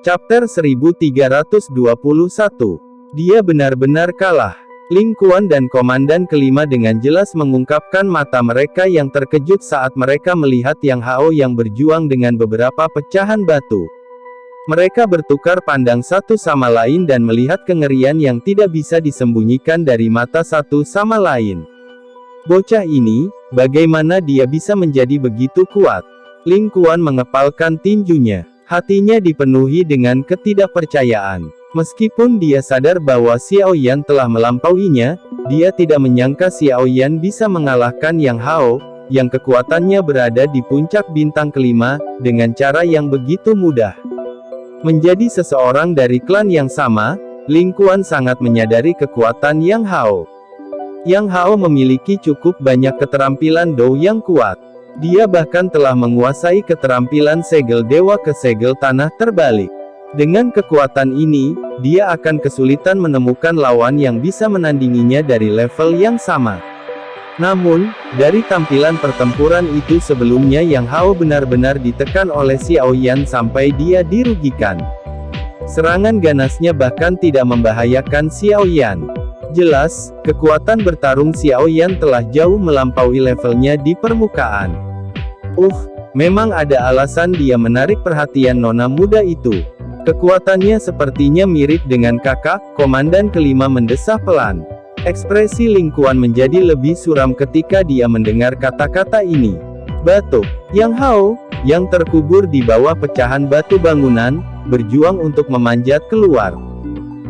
Chapter 1321. Dia benar-benar kalah. Ling Kuan dan Komandan Kelima dengan jelas mengungkapkan mata mereka yang terkejut saat mereka melihat Yang Hao yang berjuang dengan beberapa pecahan batu. Mereka bertukar pandang satu sama lain dan melihat kengerian yang tidak bisa disembunyikan dari mata satu sama lain. Bocah ini, bagaimana dia bisa menjadi begitu kuat? Ling Kuan mengepalkan tinjunya. Hatinya dipenuhi dengan ketidakpercayaan. Meskipun dia sadar bahwa Xiao Yan telah melampauinya, dia tidak menyangka Xiao Yan bisa mengalahkan Yang Hao, yang kekuatannya berada di puncak bintang kelima, dengan cara yang begitu mudah. Menjadi seseorang dari klan yang sama, Ling Kuan sangat menyadari kekuatan Yang Hao. Yang Hao memiliki cukup banyak keterampilan Dou yang kuat. Dia bahkan telah menguasai keterampilan segel dewa ke segel tanah terbalik. Dengan kekuatan ini, dia akan kesulitan menemukan lawan yang bisa menandinginya dari level yang sama. Namun, dari tampilan pertempuran itu sebelumnya Yang Hao benar-benar ditekan oleh Xiao Yan sampai dia dirugikan. Serangan ganasnya bahkan tidak membahayakan Xiao Yan. Jelas, kekuatan bertarung Xiao Yan telah jauh melampaui levelnya di permukaan. Memang ada alasan dia menarik perhatian nona muda itu. Kekuatannya sepertinya mirip dengan kakak. Komandan Kelima mendesah pelan. Ekspresi Ling Kuan menjadi lebih suram ketika dia mendengar kata-kata ini. Batu, Yang Hao, yang terkubur di bawah pecahan batu bangunan, berjuang untuk memanjat keluar.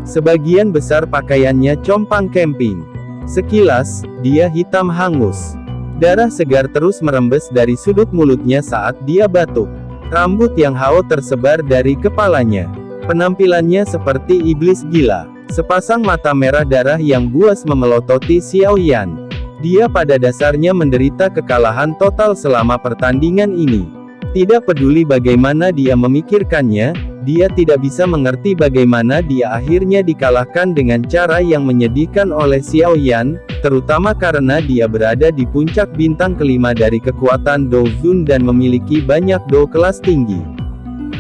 Sebagian besar pakaiannya compang camping. Sekilas, dia hitam hangus. Darah segar terus merembes dari sudut mulutnya saat dia batuk. Rambut Yang Hao tersebar dari kepalanya. Penampilannya seperti iblis gila. Sepasang mata merah darah yang buas memelototi Xiao Yan. Dia pada dasarnya menderita kekalahan total selama pertandingan ini. Tidak peduli bagaimana dia memikirkannya, dia tidak bisa mengerti bagaimana dia akhirnya dikalahkan dengan cara yang menyedihkan oleh Xiao Yan, terutama karena dia berada di puncak bintang kelima dari kekuatan Dou Zun dan memiliki banyak Dou kelas tinggi.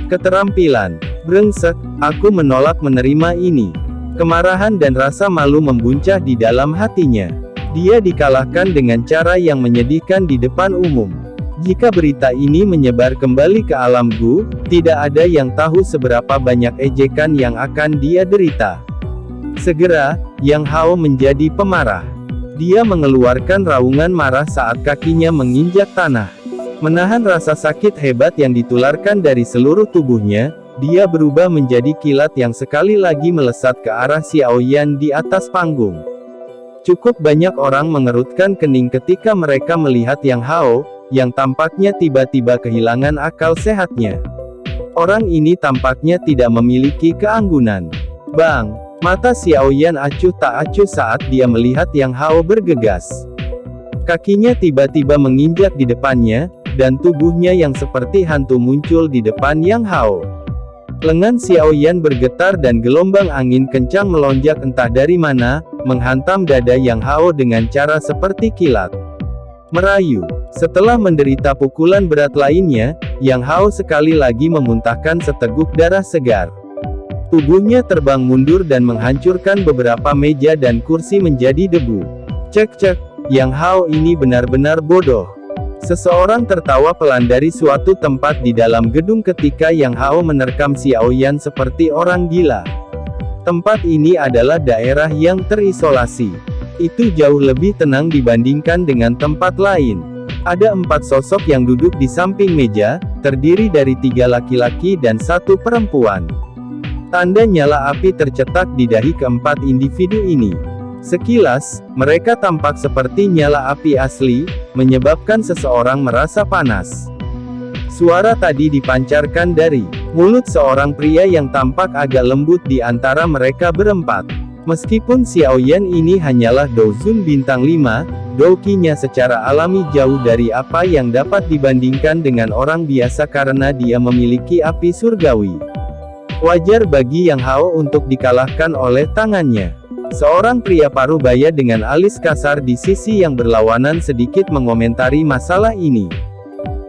Keterampilan. Brengsek, aku menolak menerima ini. Kemarahan dan rasa malu membuncah di dalam hatinya. Dia dikalahkan dengan cara yang menyedihkan di depan umum. Jika berita ini menyebar kembali ke alam Gu, tidak ada yang tahu seberapa banyak ejekan yang akan dia derita. Segera, Yang Hao menjadi pemarah. Dia mengeluarkan raungan marah saat kakinya menginjak tanah. Menahan rasa sakit hebat yang ditularkan dari seluruh tubuhnya, dia berubah menjadi kilat yang sekali lagi melesat ke arah Xiao Yan di atas panggung. Cukup banyak orang mengerutkan kening ketika mereka melihat Yang Hao, yang tampaknya tiba-tiba kehilangan akal sehatnya. Orang ini tampaknya tidak memiliki keanggunan. Bang! Mata Xiao Yan acuh tak acuh saat dia melihat Yang Hao bergegas. Kakinya tiba-tiba menginjak di depannya, dan tubuhnya yang seperti hantu muncul di depan Yang Hao. Lengan Xiao Yan bergetar dan gelombang angin kencang melonjak entah dari mana, menghantam dada Yang Hao dengan cara seperti kilat. Merayu. Setelah menderita pukulan berat lainnya, Yang Hao sekali lagi memuntahkan seteguk darah segar. Tubuhnya terbang mundur dan menghancurkan beberapa meja dan kursi menjadi debu. Cek, Yang Hao ini benar-benar bodoh. Seseorang tertawa pelan dari suatu tempat di dalam gedung ketika Yang Hao menerkam Xiao Yan seperti orang gila. Tempat ini adalah daerah yang terisolasi. Itu jauh lebih tenang dibandingkan dengan tempat lain. Ada 4 sosok yang duduk di samping meja, terdiri dari 3 laki-laki dan 1 perempuan. Tanda nyala api tercetak di dahi keempat individu ini. Sekilas, mereka tampak seperti nyala api asli, menyebabkan seseorang merasa panas. Suara tadi dipancarkan dari mulut seorang pria yang tampak agak lembut di antara mereka berempat. Meskipun Xiao Yan ini hanyalah Dou Zun bintang 5, Dou Qi-nya secara alami jauh dari apa yang dapat dibandingkan dengan orang biasa karena dia memiliki api surgawi. Wajar bagi Yang Hao untuk dikalahkan oleh tangannya. Seorang pria paruh baya dengan alis kasar di sisi yang berlawanan sedikit mengomentari masalah ini.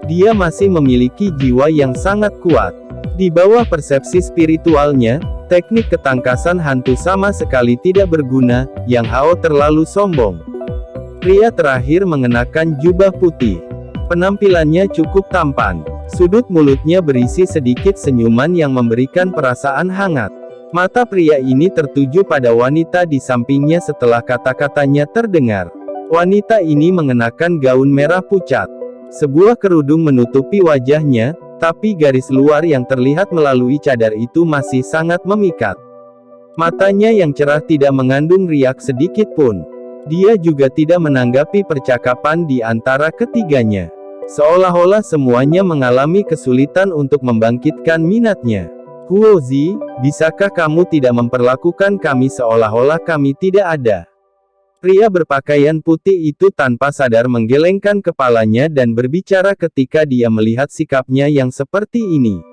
Dia masih memiliki jiwa yang sangat kuat. Di bawah persepsi spiritualnya, teknik ketangkasan hantu sama sekali tidak berguna. Yang Hao terlalu sombong. Pria terakhir mengenakan jubah putih. Penampilannya cukup tampan. Sudut mulutnya berisi sedikit senyuman yang memberikan perasaan hangat. Mata pria ini tertuju pada wanita di sampingnya setelah kata-katanya terdengar. Wanita ini mengenakan gaun merah pucat. Sebuah kerudung menutupi wajahnya, tapi garis luar yang terlihat melalui cadar itu masih sangat memikat. Matanya yang cerah tidak mengandung riak sedikit pun. Dia juga tidak menanggapi percakapan di antara ketiganya. Seolah-olah semuanya mengalami kesulitan untuk membangkitkan minatnya. Huozi, bisakah kamu tidak memperlakukan kami seolah-olah kami tidak ada? Pria berpakaian putih itu tanpa sadar menggelengkan kepalanya dan berbicara ketika dia melihat sikapnya yang seperti ini.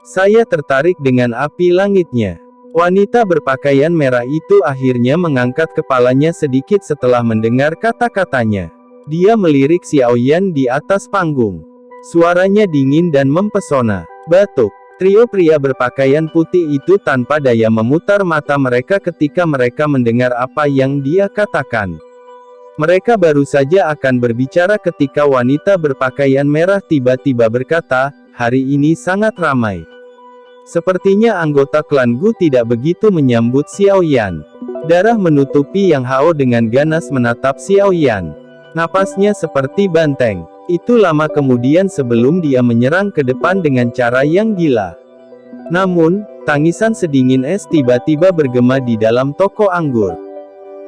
Saya tertarik dengan api langitnya. Wanita berpakaian merah itu akhirnya mengangkat kepalanya sedikit setelah mendengar kata-katanya. Dia melirik Xiaoyan di atas panggung. Suaranya dingin dan mempesona. Batuk. Trio pria berpakaian putih itu tanpa daya memutar mata mereka ketika mereka mendengar apa yang dia katakan. Mereka baru saja akan berbicara ketika wanita berpakaian merah tiba-tiba berkata, "Hari ini sangat ramai." Sepertinya anggota klan Gu tidak begitu menyambut Xiaoyan. Darah menutupi Yang Hao dengan ganas menatap Xiaoyan. Napasnya seperti banteng. Itu lama kemudian sebelum dia menyerang ke depan dengan cara yang gila. Namun, tangisan sedingin es tiba-tiba bergema di dalam toko anggur.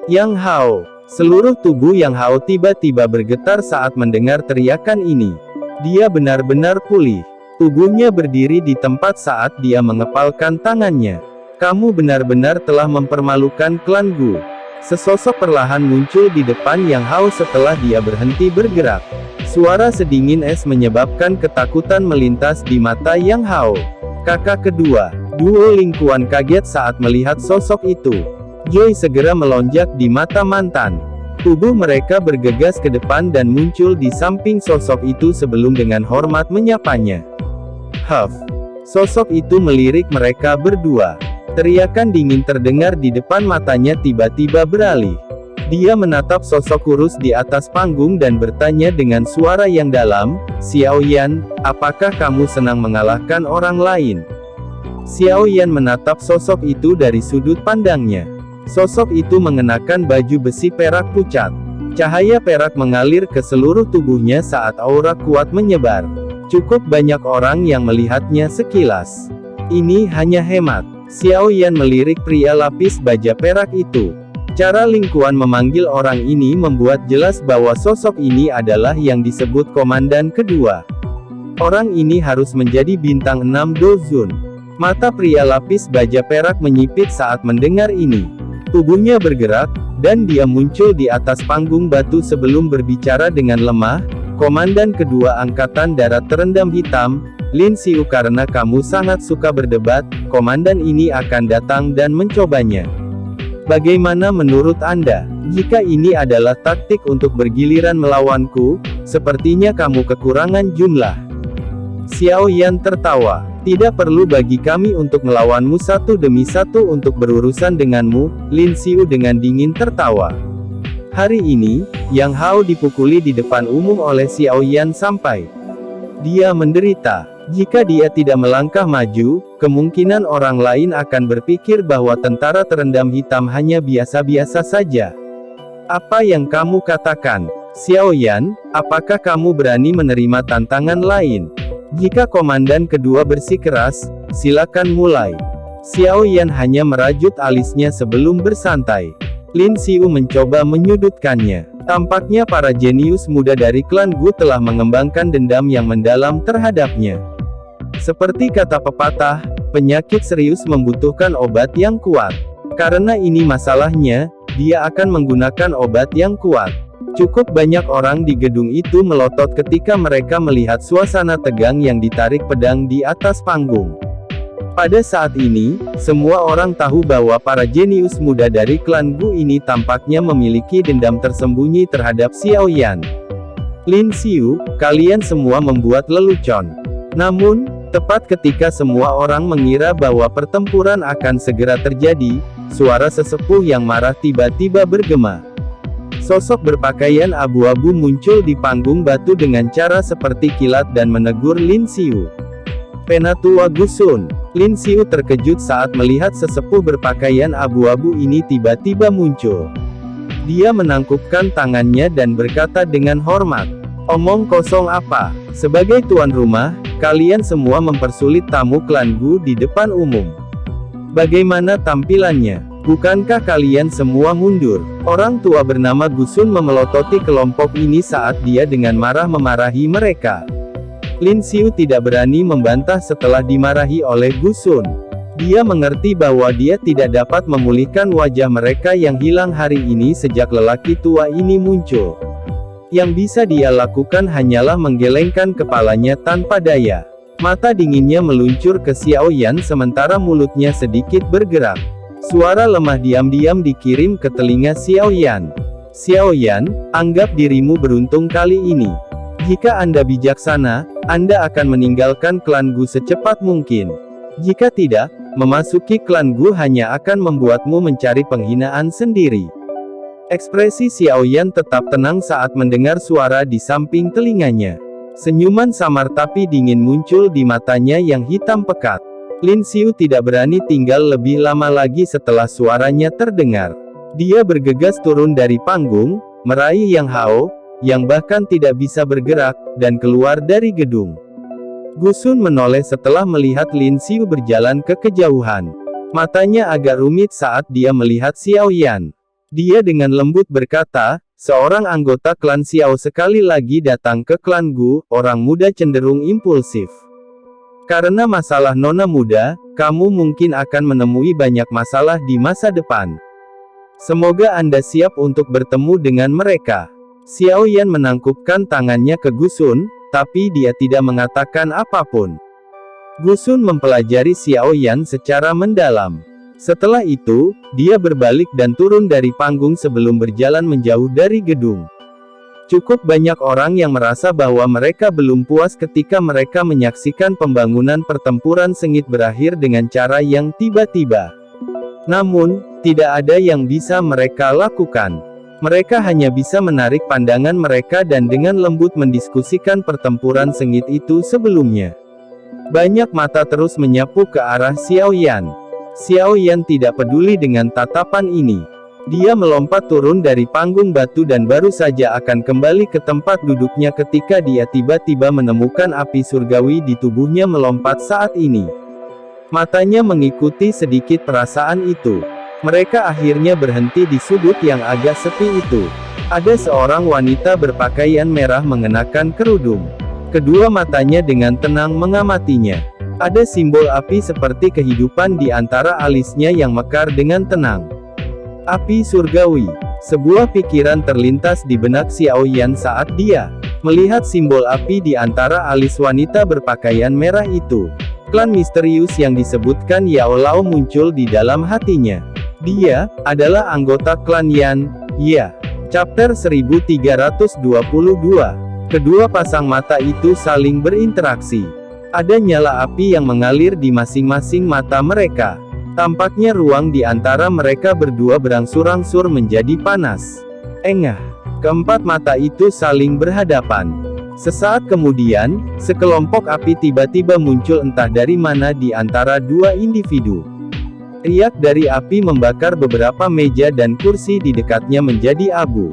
Yang Hao. Seluruh tubuh Yang Hao tiba-tiba bergetar saat mendengar teriakan ini. Dia benar-benar pulih. Tubuhnya berdiri di tempat saat dia mengepalkan tangannya. Kamu benar-benar telah mempermalukan klan Gu. Sesosok perlahan muncul di depan Yang Hao setelah dia berhenti bergerak. Suara sedingin es menyebabkan ketakutan melintas di mata Yang Hao. Kakak kedua, duo Ling Kuan kaget saat melihat sosok itu. Joy segera melonjak di mata mantan. Tubuh mereka bergegas ke depan dan muncul di samping sosok itu sebelum dengan hormat menyapanya. Huff. Sosok itu melirik mereka berdua. Teriakan dingin terdengar di depan matanya tiba-tiba beralih. Dia menatap sosok kurus di atas panggung dan bertanya dengan suara yang dalam, "Xiaoyan, apakah kamu senang mengalahkan orang lain?" Xiaoyan menatap sosok itu dari sudut pandangnya. Sosok itu mengenakan baju besi perak pucat. Cahaya perak mengalir ke seluruh tubuhnya saat aura kuat menyebar. Cukup banyak orang yang melihatnya sekilas. Ini hanya hemat. Xiaoyan melirik pria lapis baja perak itu. Cara Ling Kuan memanggil orang ini membuat jelas bahwa sosok ini adalah yang disebut komandan kedua. Orang ini harus menjadi bintang 6 Dozun. Mata pria lapis baja perak menyipit saat mendengar ini. Tubuhnya bergerak, dan dia muncul di atas panggung batu sebelum berbicara dengan lemah. Komandan kedua Angkatan Darat Terendam Hitam, Lin Xiu, karena kamu sangat suka berdebat, komandan ini akan datang dan mencobanya. Bagaimana menurut Anda? Jika ini adalah taktik untuk bergiliran melawanku, sepertinya kamu kekurangan jumlah. Xiaoyan tertawa. Tidak perlu bagi kami untuk melawanmu satu demi satu untuk berurusan denganmu, Lin Xiu dengan dingin tertawa. Hari ini, Yang Hao dipukuli di depan umum oleh Xiaoyan sampai dia menderita. Jika dia tidak melangkah maju, kemungkinan orang lain akan berpikir bahwa tentara terendam hitam hanya biasa-biasa saja. Apa yang kamu katakan? Xiaoyan, apakah kamu berani menerima tantangan lain? Jika komandan kedua bersikeras, silakan mulai. Xiaoyan hanya merajut alisnya sebelum bersantai. Lin Xiu mencoba menyudutkannya. Tampaknya para jenius muda dari klan Gu telah mengembangkan dendam yang mendalam terhadapnya. Seperti kata pepatah, penyakit serius membutuhkan obat yang kuat. Karena ini masalahnya, dia akan menggunakan obat yang kuat. Cukup banyak orang di gedung itu melotot ketika mereka melihat suasana tegang yang ditarik pedang di atas panggung. Pada saat ini, semua orang tahu bahwa para jenius muda dari klan Gu ini tampaknya memiliki dendam tersembunyi terhadap Xiaoyan. Lin Xiu, kalian semua membuat lelucon. Namun, Tepat ketika semua orang mengira bahwa pertempuran akan segera terjadi, suara sesepuh yang marah tiba-tiba bergema. Sosok berpakaian abu-abu muncul di panggung batu dengan cara seperti kilat dan menegur Lin Xiu. Penatua Gusun. Lin Xiu terkejut saat melihat sesepuh berpakaian abu-abu ini tiba-tiba muncul. Dia menangkupkan tangannya dan berkata dengan hormat, "Omong kosong apa? Sebagai tuan rumah, kalian semua mempersulit tamu klan Gu di depan umum. Bagaimana tampilannya? Bukankah kalian semua mundur?" Orang tua bernama Gusun memelototi kelompok ini saat dia dengan marah memarahi mereka. Lin Xiu tidak berani membantah setelah dimarahi oleh Gusun. Dia mengerti bahwa dia tidak dapat memulihkan wajah mereka yang hilang hari ini sejak lelaki tua ini muncul. Yang bisa dia lakukan hanyalah menggelengkan kepalanya tanpa daya. Mata dinginnya meluncur ke Xiao Yan sementara mulutnya sedikit bergerak. Suara lemah diam-diam dikirim ke telinga Xiao Yan. "Xiao Yan, anggap dirimu beruntung kali ini. Jika Anda bijaksana, Anda akan meninggalkan klan Gu secepat mungkin. Jika tidak, memasuki klan Gu hanya akan membuatmu mencari penghinaan sendiri." Ekspresi Xiao Yan tetap tenang saat mendengar suara di samping telinganya. Senyuman samar tapi dingin muncul di matanya yang hitam pekat. Lin Xiu tidak berani tinggal lebih lama lagi setelah suaranya terdengar. Dia bergegas turun dari panggung, meraih Yang Hao, yang bahkan tidak bisa bergerak, dan keluar dari gedung. Gusun menoleh setelah melihat Lin Xiu berjalan ke kejauhan. Matanya agak rumit saat dia melihat Xiao Yan. Dia dengan lembut berkata, "Seorang anggota klan Xiao sekali lagi datang ke klan Gu." Orang muda cenderung impulsif. "Karena masalah nona muda, kamu mungkin akan menemui banyak masalah di masa depan. Semoga Anda siap untuk bertemu dengan mereka." Xiao Yan menangkupkan tangannya ke Gusun, tapi dia tidak mengatakan apapun. Gusun mempelajari Xiao Yan secara mendalam. Setelah itu, dia berbalik dan turun dari panggung sebelum berjalan menjauh dari gedung. Cukup banyak orang yang merasa bahwa mereka belum puas ketika mereka menyaksikan pembangunan pertempuran sengit berakhir dengan cara yang tiba-tiba. Namun, tidak ada yang bisa mereka lakukan. Mereka hanya bisa menarik pandangan mereka dan dengan lembut mendiskusikan pertempuran sengit itu sebelumnya. Banyak mata terus menyapu ke arah Xiao Yan. Xiao Yan tidak peduli dengan tatapan ini. Dia melompat turun dari panggung batu dan baru saja akan kembali ke tempat duduknya ketika dia tiba-tiba menemukan api surgawi di tubuhnya melompat saat ini. Matanya mengikuti sedikit perasaan itu. Mereka akhirnya berhenti di sudut yang agak sepi itu. Ada seorang wanita berpakaian merah mengenakan kerudung. Kedua matanya dengan tenang mengamatinya. Ada simbol api seperti kehidupan di antara alisnya yang mekar dengan tenang. Api surgawi. Sebuah pikiran terlintas di benak Xiao Yan saat dia melihat simbol api di antara alis wanita berpakaian merah itu. Klan misterius yang disebutkan Yao Lao muncul di dalam hatinya. Dia adalah anggota klan Yan. Ya. Chapter 1322. Kedua pasang mata itu saling berinteraksi. Ada nyala api yang mengalir di masing-masing mata mereka. Tampaknya ruang di antara mereka berdua berangsur-angsur menjadi panas. Engah. Keempat mata itu saling berhadapan. Sesaat kemudian, sekelompok api tiba-tiba muncul entah dari mana di antara dua individu. Riak dari api membakar beberapa meja dan kursi di dekatnya menjadi abu.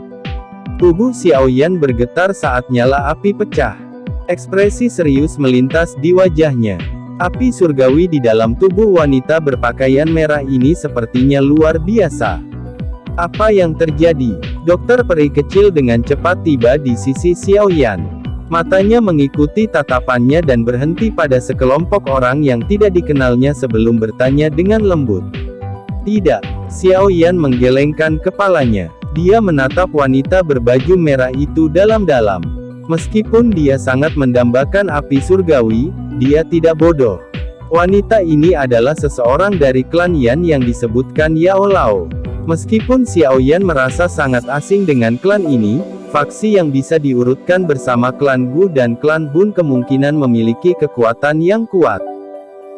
Tubuh Xiao Yan bergetar saat nyala api pecah. Ekspresi serius melintas di wajahnya. Api surgawi di dalam tubuh wanita berpakaian merah ini sepertinya luar biasa. Apa yang terjadi? Dokter peri kecil dengan cepat tiba di sisi Xiao Yan. Matanya mengikuti tatapannya dan berhenti pada sekelompok orang yang tidak dikenalnya sebelum bertanya dengan lembut. Tidak. Xiao Yan menggelengkan kepalanya. Dia menatap wanita berbaju merah itu dalam-dalam. Meskipun dia sangat mendambakan api surgawi, dia tidak bodoh. Wanita ini adalah seseorang dari klan Yan yang disebutkan Yao Lao. Meskipun Xiao Yan merasa sangat asing dengan klan ini, Faksi yang bisa diurutkan bersama klan Gu dan klan Bun kemungkinan memiliki kekuatan yang kuat.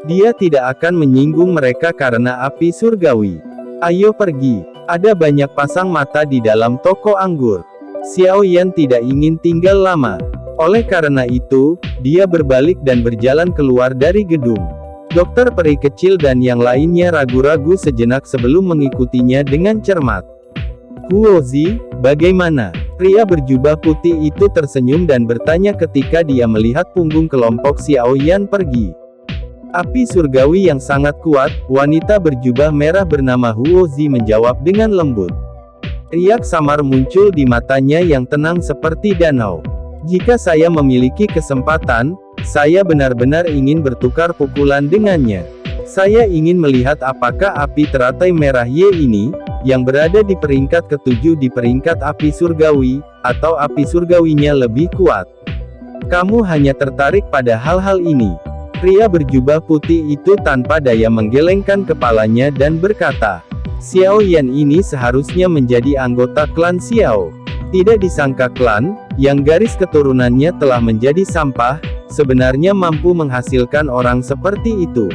Dia tidak akan menyinggung mereka karena api surgawi. Ayo pergi. Ada banyak pasang mata di dalam toko anggur. Xiao Yan tidak ingin tinggal lama. Oleh karena itu, dia berbalik dan berjalan keluar dari gedung. Dokter peri kecil dan yang lainnya ragu-ragu sejenak sebelum mengikutinya dengan cermat. Huozi, bagaimana? Pria berjubah putih itu tersenyum dan bertanya ketika dia melihat punggung kelompok Xiao Yan pergi. Api surgawi yang sangat kuat, wanita berjubah merah bernama Huozi menjawab dengan lembut. Riak samar muncul di matanya yang tenang seperti danau. Jika saya memiliki kesempatan, saya benar-benar ingin bertukar pukulan dengannya. Saya ingin melihat apakah api teratai merah Y ini, yang berada di peringkat ke-7 di peringkat api surgawi, atau api surgawinya lebih kuat. Kamu hanya tertarik pada hal-hal ini. Pria berjubah putih itu tanpa daya menggelengkan kepalanya dan berkata, Xiao Yan ini seharusnya menjadi anggota klan Xiao. Tidak disangka klan, yang garis keturunannya telah menjadi sampah, sebenarnya mampu menghasilkan orang seperti itu.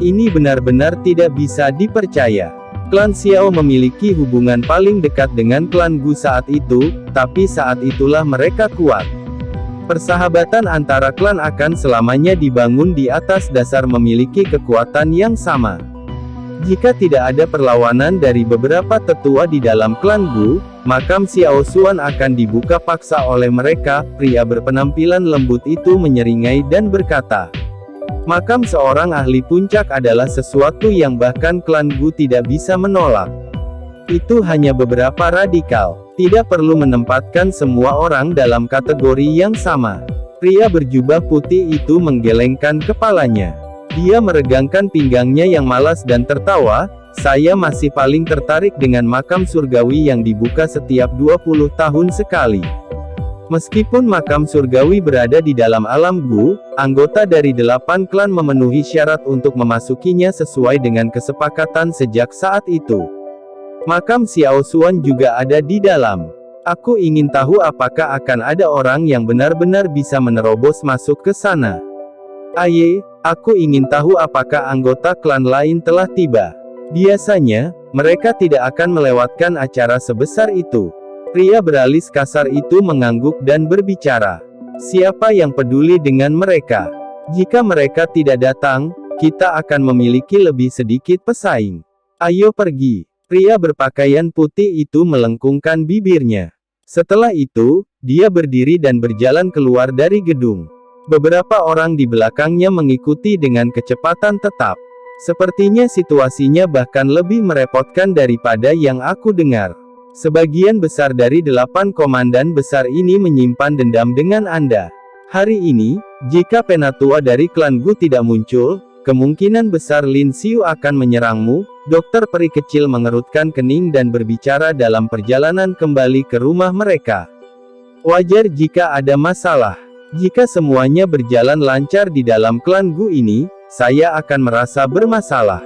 Ini benar-benar tidak bisa dipercaya. Klan Xiao memiliki hubungan paling dekat dengan klan Gu saat itu, tapi saat itulah mereka kuat. Persahabatan antara klan akan selamanya dibangun di atas dasar memiliki kekuatan yang sama. Jika tidak ada perlawanan dari beberapa tetua di dalam klan Gu, makam Xiao Xuan akan dibuka paksa oleh mereka. Pria berpenampilan lembut itu menyeringai dan berkata, makam seorang ahli puncak adalah sesuatu yang bahkan klan Gu tidak bisa menolak. Itu hanya beberapa radikal. Tidak perlu menempatkan semua orang dalam kategori yang sama. Pria berjubah putih itu menggelengkan kepalanya. Dia meregangkan pinggangnya yang malas dan tertawa, saya masih paling tertarik dengan makam surgawi yang dibuka setiap 20 tahun sekali. Meskipun makam surgawi berada di dalam alam Gu, anggota dari 8 klan memenuhi syarat untuk memasukinya sesuai dengan kesepakatan sejak saat itu. Makam Xiao Xuan juga ada di dalam. Aku ingin tahu apakah akan ada orang yang benar-benar bisa menerobos masuk ke sana. Aye, aku ingin tahu apakah anggota klan lain telah tiba. Biasanya, mereka tidak akan melewatkan acara sebesar itu. Pria beralis kasar itu mengangguk dan berbicara. Siapa yang peduli dengan mereka? Jika mereka tidak datang, kita akan memiliki lebih sedikit pesaing. Ayo pergi. Pria berpakaian putih itu melengkungkan bibirnya. Setelah itu, dia berdiri dan berjalan keluar dari gedung. Beberapa orang di belakangnya mengikuti dengan kecepatan tetap. Sepertinya situasinya bahkan lebih merepotkan daripada yang aku dengar. Sebagian besar dari 8 komandan besar ini menyimpan dendam dengan Anda. Hari ini, jika penatua dari klan Gu tidak muncul, kemungkinan besar Lin Xiu akan menyerangmu. Dokter peri kecil mengerutkan kening dan berbicara dalam perjalanan kembali ke rumah mereka. Wajar jika ada masalah. Jika semuanya berjalan lancar di dalam klan Gu ini, saya akan merasa bermasalah.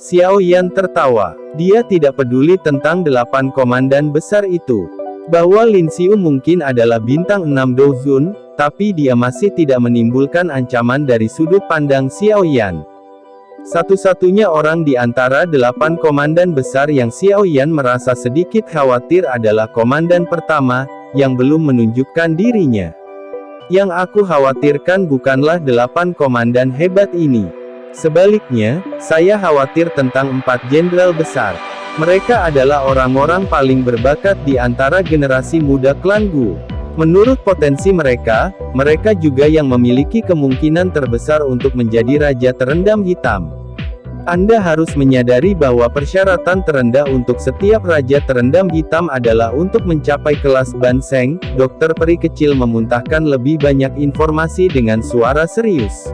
Xiao Yan tertawa. Dia tidak peduli tentang 8 komandan besar itu. Bahwa Lin Xiu mungkin adalah bintang 6 Dozun, tapi dia masih tidak menimbulkan ancaman dari sudut pandang Xiao Yan. Satu-satunya orang di antara 8 komandan besar yang Xiao Yan merasa sedikit khawatir adalah komandan pertama, yang belum menunjukkan dirinya. Yang aku khawatirkan bukanlah 8 komandan hebat ini. Sebaliknya, saya khawatir tentang 4 jenderal besar. Mereka adalah orang-orang paling berbakat di antara generasi muda klan Gu. Menurut potensi mereka, mereka juga yang memiliki kemungkinan terbesar untuk menjadi raja terendam hitam. Anda harus menyadari bahwa persyaratan terendah untuk setiap raja terendam hitam adalah untuk mencapai kelas Ban Seng. Dokter peri kecil memuntahkan lebih banyak informasi dengan suara serius.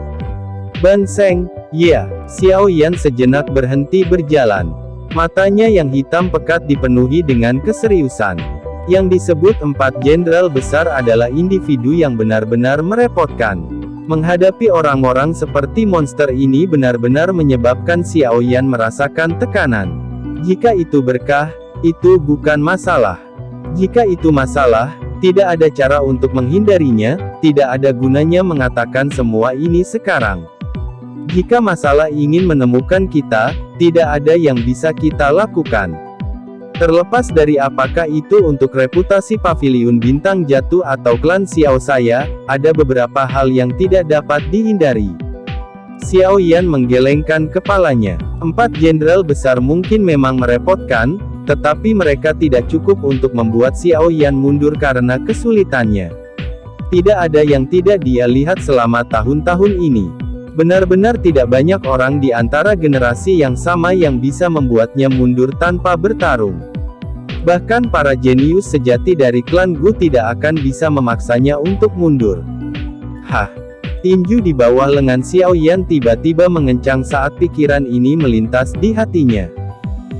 Ban Seng, ya. Xiao Yan sejenak berhenti berjalan. Matanya yang hitam pekat dipenuhi dengan keseriusan. Yang disebut 4 jenderal besar adalah individu yang benar-benar merepotkan. Menghadapi orang-orang seperti monster ini benar-benar menyebabkan Xiao Yan merasakan tekanan. Jika itu berkah, itu bukan masalah. Jika itu masalah, tidak ada cara untuk menghindarinya, tidak ada gunanya mengatakan semua ini sekarang. Jika masalah ingin menemukan kita, tidak ada yang bisa kita lakukan. Terlepas dari apakah itu untuk reputasi Paviliun Bintang Jatuh atau klan Xiao saya, ada beberapa hal yang tidak dapat dihindari. Xiao Yan menggelengkan kepalanya. 4 jenderal besar mungkin memang merepotkan, tetapi mereka tidak cukup untuk membuat Xiao Yan mundur karena kesulitannya. Tidak ada yang tidak dia lihat selama tahun-tahun ini. Benar-benar tidak banyak orang di antara generasi yang sama yang bisa membuatnya mundur tanpa bertarung. Bahkan para jenius sejati dari klan Gu tidak akan bisa memaksanya untuk mundur. Hah? Tinju di bawah lengan Xiao Yan tiba-tiba mengencang saat pikiran ini melintas di hatinya.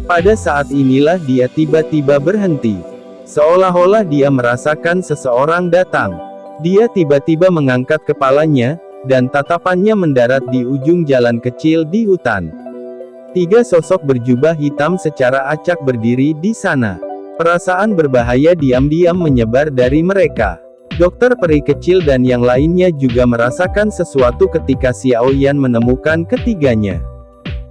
Pada saat inilah dia tiba-tiba berhenti. Seolah-olah dia merasakan seseorang datang. Dia tiba-tiba mengangkat kepalanya, dan tatapannya mendarat di ujung jalan kecil di hutan. 3 sosok berjubah hitam secara acak berdiri di sana. Perasaan berbahaya diam-diam menyebar dari mereka. Dokter peri kecil dan yang lainnya juga merasakan sesuatu ketika Xiao Yan menemukan ketiganya.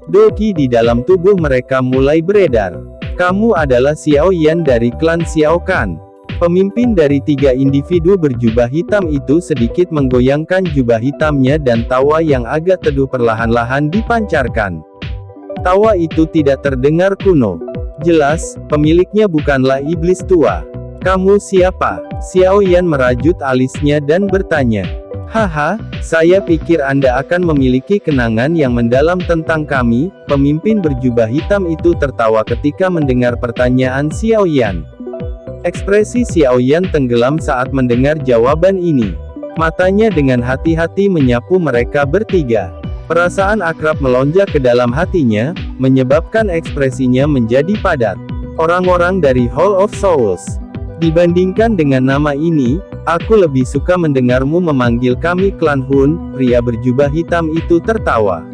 Doki di dalam tubuh mereka mulai beredar. Kamu adalah Xiao Yan dari klan Xiao Kan. Pemimpin dari 3 individu berjubah hitam itu sedikit menggoyangkan jubah hitamnya dan tawa yang agak teduh perlahan-lahan dipancarkan. Tawa itu tidak terdengar kuno. Jelas, pemiliknya bukanlah iblis tua. Kamu siapa? Xiao Yan merajut alisnya dan bertanya. Haha, saya pikir Anda akan memiliki kenangan yang mendalam tentang kami. Pemimpin berjubah hitam itu tertawa ketika mendengar pertanyaan Xiao Yan. Ekspresi Xiao Yan tenggelam saat mendengar jawaban ini. Matanya dengan hati-hati menyapu mereka bertiga. Perasaan akrab melonjak ke dalam hatinya, menyebabkan ekspresinya menjadi padat. Orang-orang dari Hall of Souls. Dibandingkan dengan nama ini, aku lebih suka mendengarmu memanggil kami klan Hun. Pria berjubah hitam itu tertawa.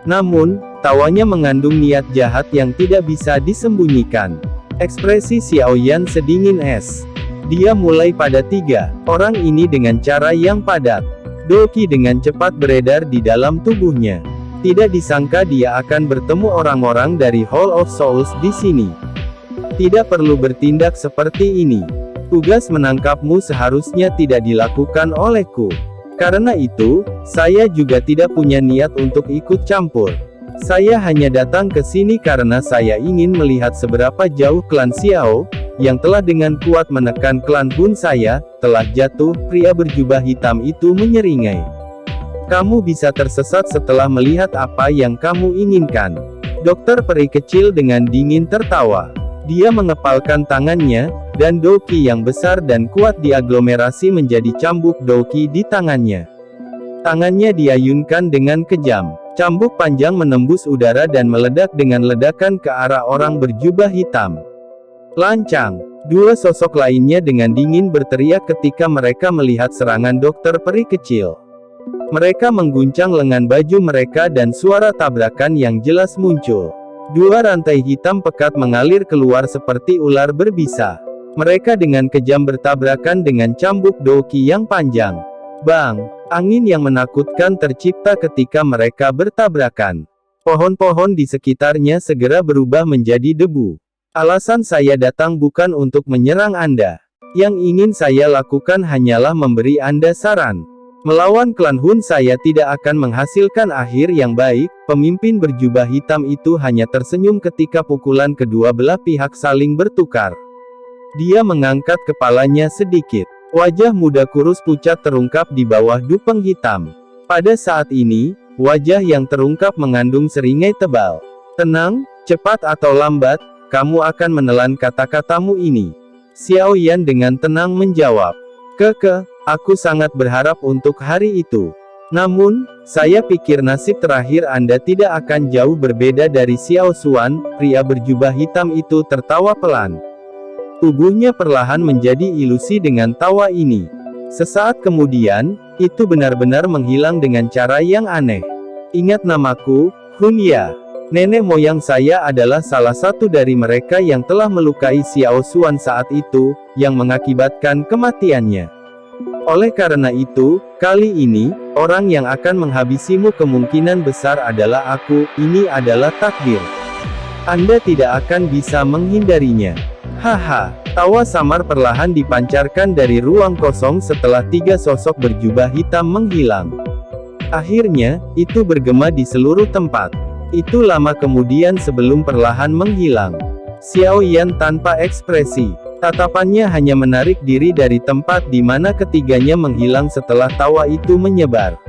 Namun, tawanya mengandung niat jahat yang tidak bisa disembunyikan. Ekspresi Xiao Yan sedingin es. Dia mulai pada 3 orang ini dengan cara yang padat. Doki dengan cepat beredar di dalam tubuhnya. Tidak disangka dia akan bertemu orang-orang dari Hall of Souls di sini. Tidak perlu bertindak seperti ini. Tugas menangkapmu seharusnya tidak dilakukan olehku. Karena itu, saya juga tidak punya niat untuk ikut campur. Saya hanya datang ke sini karena saya ingin melihat seberapa jauh klan Xiao, yang telah dengan kuat menekan klan Hun saya, telah jatuh. Pria berjubah hitam itu menyeringai. Kamu bisa tersesat setelah melihat apa yang kamu inginkan. Dokter peri kecil dengan dingin tertawa. Dia mengepalkan tangannya, dan Doki yang besar dan kuat diaglomerasi menjadi cambuk Doki di tangannya. Tangannya diayunkan dengan kejam. Cambuk panjang menembus udara dan meledak dengan ledakan ke arah orang berjubah hitam. Lancang. 2 sosok lainnya dengan dingin berteriak ketika mereka melihat serangan dokter peri kecil. Mereka mengguncang lengan baju mereka dan suara tabrakan yang jelas muncul. 2 rantai hitam pekat mengalir keluar seperti ular berbisa. Mereka dengan kejam bertabrakan dengan cambuk Doki yang panjang. Bang! Angin yang menakutkan tercipta ketika mereka bertabrakan. Pohon-pohon di sekitarnya segera berubah menjadi debu. Alasan saya datang bukan untuk menyerang Anda. Yang ingin saya lakukan hanyalah memberi Anda saran. Melawan klan Hun saya tidak akan menghasilkan akhir yang baik. Pemimpin berjubah hitam itu hanya tersenyum ketika pukulan kedua belah pihak saling bertukar. Dia mengangkat kepalanya sedikit. Wajah muda kurus pucat terungkap di bawah dupeng hitam. Pada saat ini, wajah yang terungkap mengandung seringai tebal. Tenang, cepat atau lambat, kamu akan menelan kata-katamu ini. Xiao Yan dengan tenang menjawab. Aku sangat berharap untuk hari itu. Namun, saya pikir nasib terakhir Anda tidak akan jauh berbeda dari Xiao Xuan. Pria berjubah hitam itu tertawa pelan. Tubuhnya perlahan menjadi ilusi dengan tawa ini. Sesaat kemudian, itu benar-benar menghilang dengan cara yang aneh. Ingat namaku, Hun ya. Nenek moyang saya adalah salah satu dari mereka yang telah melukai Xiao Xuan saat itu, yang mengakibatkan kematiannya. Oleh karena itu, kali ini, orang yang akan menghabisimu kemungkinan besar adalah aku. Ini adalah takdir. Anda tidak akan bisa menghindarinya. Haha. Tawa samar perlahan dipancarkan dari ruang kosong setelah 3 sosok berjubah hitam menghilang. Akhirnya, itu bergema di seluruh tempat. Itu lama kemudian sebelum perlahan menghilang. Xiao Yan tanpa ekspresi. Tatapannya hanya menarik diri dari tempat di mana ketiganya menghilang setelah tawa itu menyebar.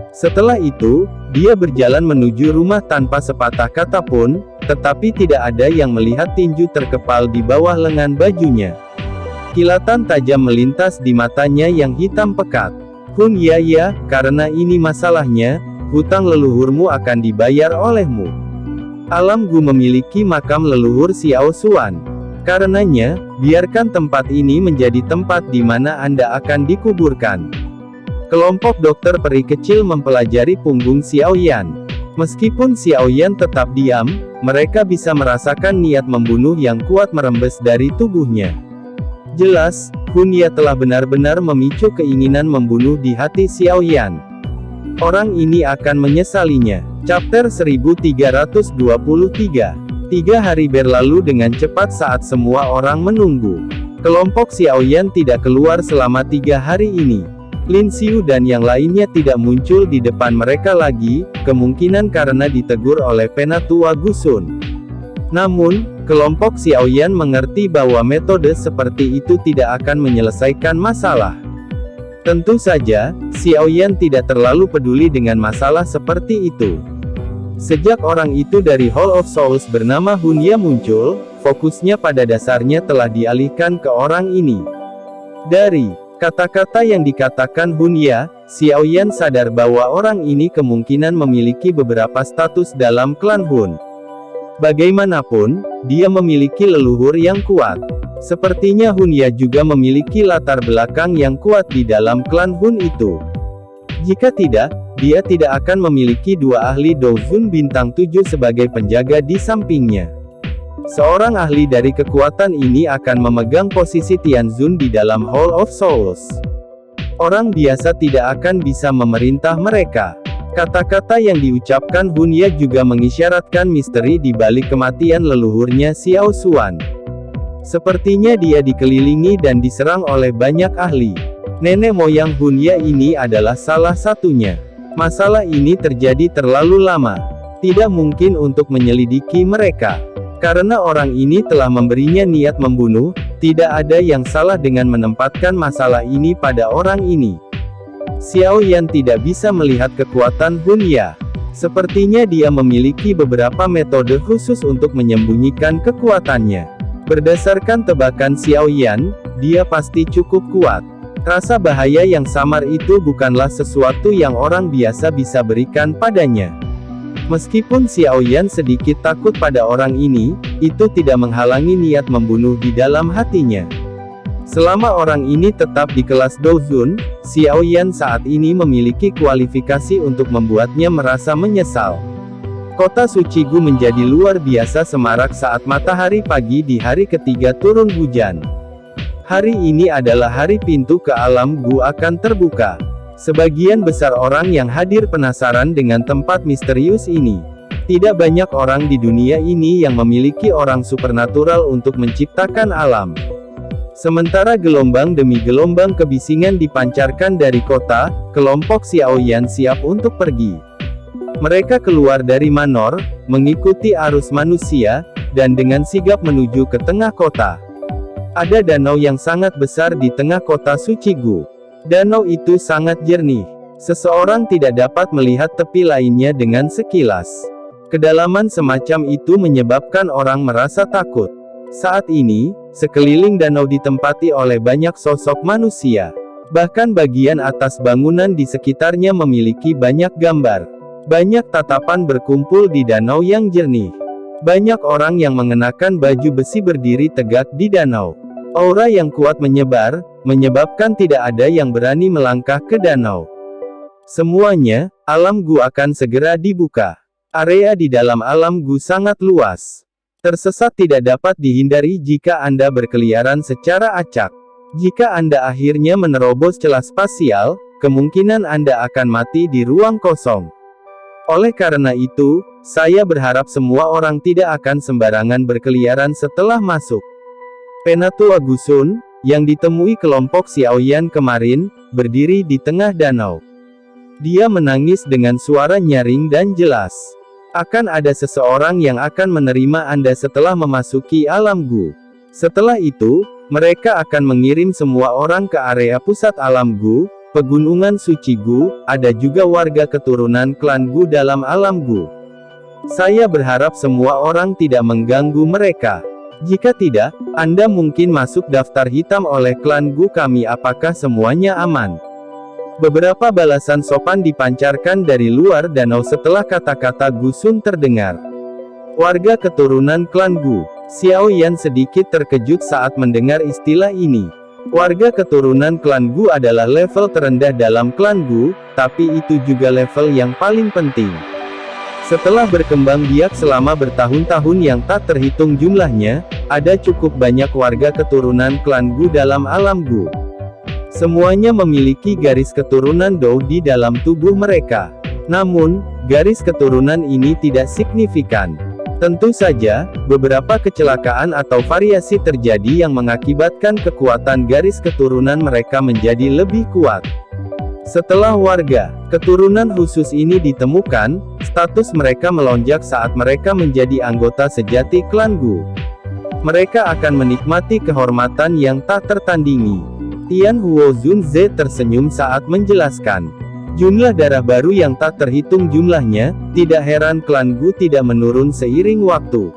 Setelah itu, dia berjalan menuju rumah tanpa sepatah kata pun, tetapi tidak ada yang melihat tinju terkepal di bawah lengan bajunya. Kilatan tajam melintas di matanya yang hitam pekat. Hun ya, karena ini masalahnya, hutang leluhurmu akan dibayar olehmu. Alam Gu memiliki makam leluhur Xiao Xuan. Karenanya, biarkan tempat ini menjadi tempat di mana Anda akan dikuburkan. Kelompok dokter peri kecil mempelajari punggung Xiao Yan. Meskipun Xiao Yan tetap diam, mereka bisa merasakan niat membunuh yang kuat merembes dari tubuhnya. Jelas, Hun Ya telah benar-benar memicu keinginan membunuh di hati Xiao Yan. Orang ini akan menyesalinya. Chapter 1323. 3 hari berlalu dengan cepat saat semua orang menunggu. Kelompok Xiao Yan tidak keluar selama 3 hari ini. Lin Xiu dan yang lainnya tidak muncul di depan mereka lagi, kemungkinan karena ditegur oleh Penatua Gusun. Namun, kelompok Xiao Yan mengerti bahwa metode seperti itu tidak akan menyelesaikan masalah. Tentu saja, Xiao Yan tidak terlalu peduli dengan masalah seperti itu. Sejak orang itu dari Hall of Souls bernama Hun Ya muncul, fokusnya pada dasarnya telah dialihkan ke orang ini. Dari kata-kata yang dikatakan Hun Ya, Xiao Yan sadar bahwa orang ini kemungkinan memiliki beberapa status dalam klan Hun. Bagaimanapun, dia memiliki leluhur yang kuat. Sepertinya Hun Ya juga memiliki latar belakang yang kuat di dalam klan Hun itu. Jika tidak, dia tidak akan memiliki 2 ahli Douzun bintang 7 sebagai penjaga di sampingnya. Seorang ahli dari kekuatan ini akan memegang posisi Tianzun di dalam Hall of Souls. Orang biasa tidak akan bisa memerintah mereka. Kata-kata yang diucapkan Hun Ya juga mengisyaratkan misteri di balik kematian leluhurnya Xiao Xuan. Sepertinya dia dikelilingi dan diserang oleh banyak ahli. Nenek moyang Hun Ya ini adalah salah satunya. Masalah ini terjadi terlalu lama. Tidak mungkin untuk menyelidiki mereka. Karena orang ini telah memberinya niat membunuh, tidak ada yang salah dengan menempatkan masalah ini pada orang ini. Xiao Yan tidak bisa melihat kekuatan Hun Ya. Sepertinya dia memiliki beberapa metode khusus untuk menyembunyikan kekuatannya. Berdasarkan tebakan Xiao Yan, dia pasti cukup kuat. Rasa bahaya yang samar itu bukanlah sesuatu yang orang biasa bisa berikan padanya. Meskipun Xiao Yan sedikit takut pada orang ini, itu tidak menghalangi niat membunuh di dalam hatinya. Selama orang ini tetap di kelas Douzun, Xiao Yan saat ini memiliki kualifikasi untuk membuatnya merasa menyesal. Kota Suci Gu menjadi luar biasa semarak saat matahari pagi di hari ketiga turun hujan. Hari ini adalah hari pintu ke alam Gu akan terbuka. Sebagian besar orang yang hadir penasaran dengan tempat misterius ini. Tidak banyak orang di dunia ini yang memiliki orang supernatural untuk menciptakan alam. Sementara gelombang demi gelombang kebisingan dipancarkan dari kota, kelompok Xiao Yan siap untuk pergi. Mereka keluar dari Manor, mengikuti arus manusia, dan dengan sigap menuju ke tengah kota. Ada danau yang sangat besar di tengah kota Suci Gu. Danau itu sangat jernih. Seseorang tidak dapat melihat tepi lainnya dengan sekilas. Kedalaman semacam itu menyebabkan orang merasa takut. Saat ini, sekeliling danau ditempati oleh banyak sosok manusia. Bahkan bagian atas bangunan di sekitarnya memiliki banyak gambar. Banyak tatapan berkumpul di danau yang jernih. Banyak orang yang mengenakan baju besi berdiri tegak di danau. Aura yang kuat menyebar, menyebabkan tidak ada yang berani melangkah ke danau. Semuanya, alam Gu akan segera dibuka. Area di dalam alam Gu sangat luas. Tersesat tidak dapat dihindari jika Anda berkeliaran secara acak. Jika Anda akhirnya menerobos celah spasial, kemungkinan Anda akan mati di ruang kosong. Oleh karena itu, saya berharap semua orang tidak akan sembarangan berkeliaran setelah masuk. Penatua Gusun, yang ditemui kelompok Xiaoyan kemarin, berdiri di tengah danau. Dia menangis dengan suara nyaring dan jelas. Akan ada seseorang yang akan menerima Anda setelah memasuki alam Gu. Setelah itu, mereka akan mengirim semua orang ke area pusat alam Gu, pegunungan suci Gu, ada juga warga keturunan klan Gu dalam alam Gu. Saya berharap semua orang tidak mengganggu mereka. Jika tidak, Anda mungkin masuk daftar hitam oleh klan Gu kami. Apakah semuanya aman? Beberapa balasan sopan dipancarkan dari luar danau setelah kata-kata Gusun terdengar. Warga keturunan klan Gu. Xiaoyan sedikit terkejut saat mendengar istilah ini. Warga keturunan klan Gu adalah level terendah dalam klan Gu, tapi itu juga level yang paling penting. Setelah berkembang biak selama bertahun-tahun yang tak terhitung jumlahnya, ada cukup banyak warga keturunan klan Gu dalam alam Gu. Semuanya memiliki garis keturunan Dou di dalam tubuh mereka. Namun, garis keturunan ini tidak signifikan. Tentu saja, beberapa kecelakaan atau variasi terjadi yang mengakibatkan kekuatan garis keturunan mereka menjadi lebih kuat. Setelah warga keturunan khusus ini ditemukan, status mereka melonjak saat mereka menjadi anggota sejati klan Gu. Mereka akan menikmati kehormatan yang tak tertandingi. Tian Huo Zunze tersenyum saat menjelaskan. Jumlah darah baru yang tak terhitung jumlahnya, tidak heran klan Gu tidak menurun seiring waktu.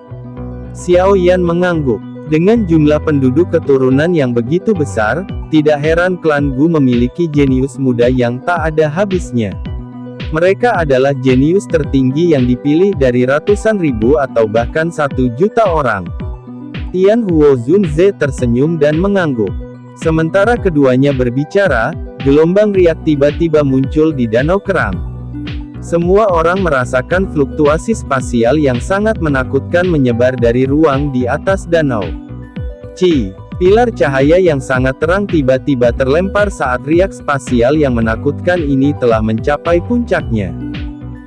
Xiaoyan mengangguk. Dengan jumlah penduduk keturunan yang begitu besar, tidak heran klan Gu memiliki jenius muda yang tak ada habisnya. Mereka adalah jenius tertinggi yang dipilih dari ratusan ribu atau bahkan 1 juta orang. Tian Huo Zunze tersenyum dan mengangguk. Sementara keduanya berbicara, gelombang riak tiba-tiba muncul di Danau Kerang. Semua orang merasakan fluktuasi spasial yang sangat menakutkan menyebar dari ruang di atas danau. Pilar cahaya yang sangat terang tiba-tiba terlempar saat riak spasial yang menakutkan ini telah mencapai puncaknya.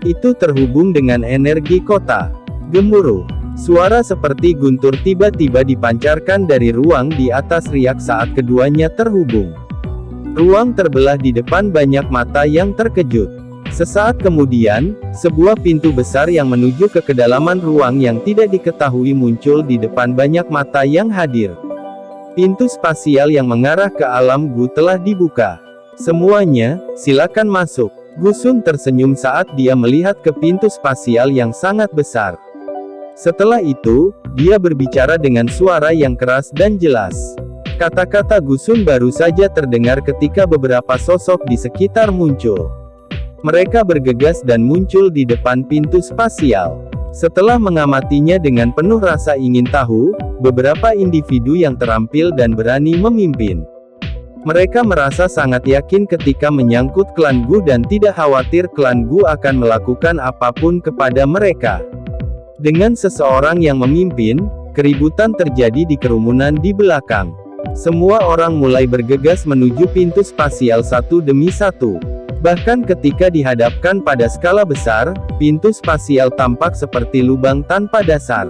Itu terhubung dengan energi kota. Gemuruh. Suara seperti guntur tiba-tiba dipancarkan dari ruang di atas riak saat keduanya terhubung. Ruang terbelah di depan banyak mata yang terkejut. Sesaat kemudian, sebuah pintu besar yang menuju ke kedalaman ruang yang tidak diketahui muncul di depan banyak mata yang hadir. Pintu spasial yang mengarah ke alam Gu telah dibuka. Semuanya, silakan masuk. Gusun tersenyum saat dia melihat ke pintu spasial yang sangat besar. Setelah itu, dia berbicara dengan suara yang keras dan jelas. Kata-kata Gusun baru saja terdengar ketika beberapa sosok di sekitar muncul. Mereka bergegas dan muncul di depan pintu spasial. Setelah mengamatinya dengan penuh rasa ingin tahu, beberapa individu yang terampil dan berani memimpin. Mereka merasa sangat yakin ketika menyangkut klan Gu dan tidak khawatir klan Gu akan melakukan apapun kepada mereka. Dengan seseorang yang memimpin, keributan terjadi di kerumunan di belakang. Semua orang mulai bergegas menuju pintu spasial satu demi satu. Bahkan ketika dihadapkan pada skala besar, pintu spasial tampak seperti lubang tanpa dasar.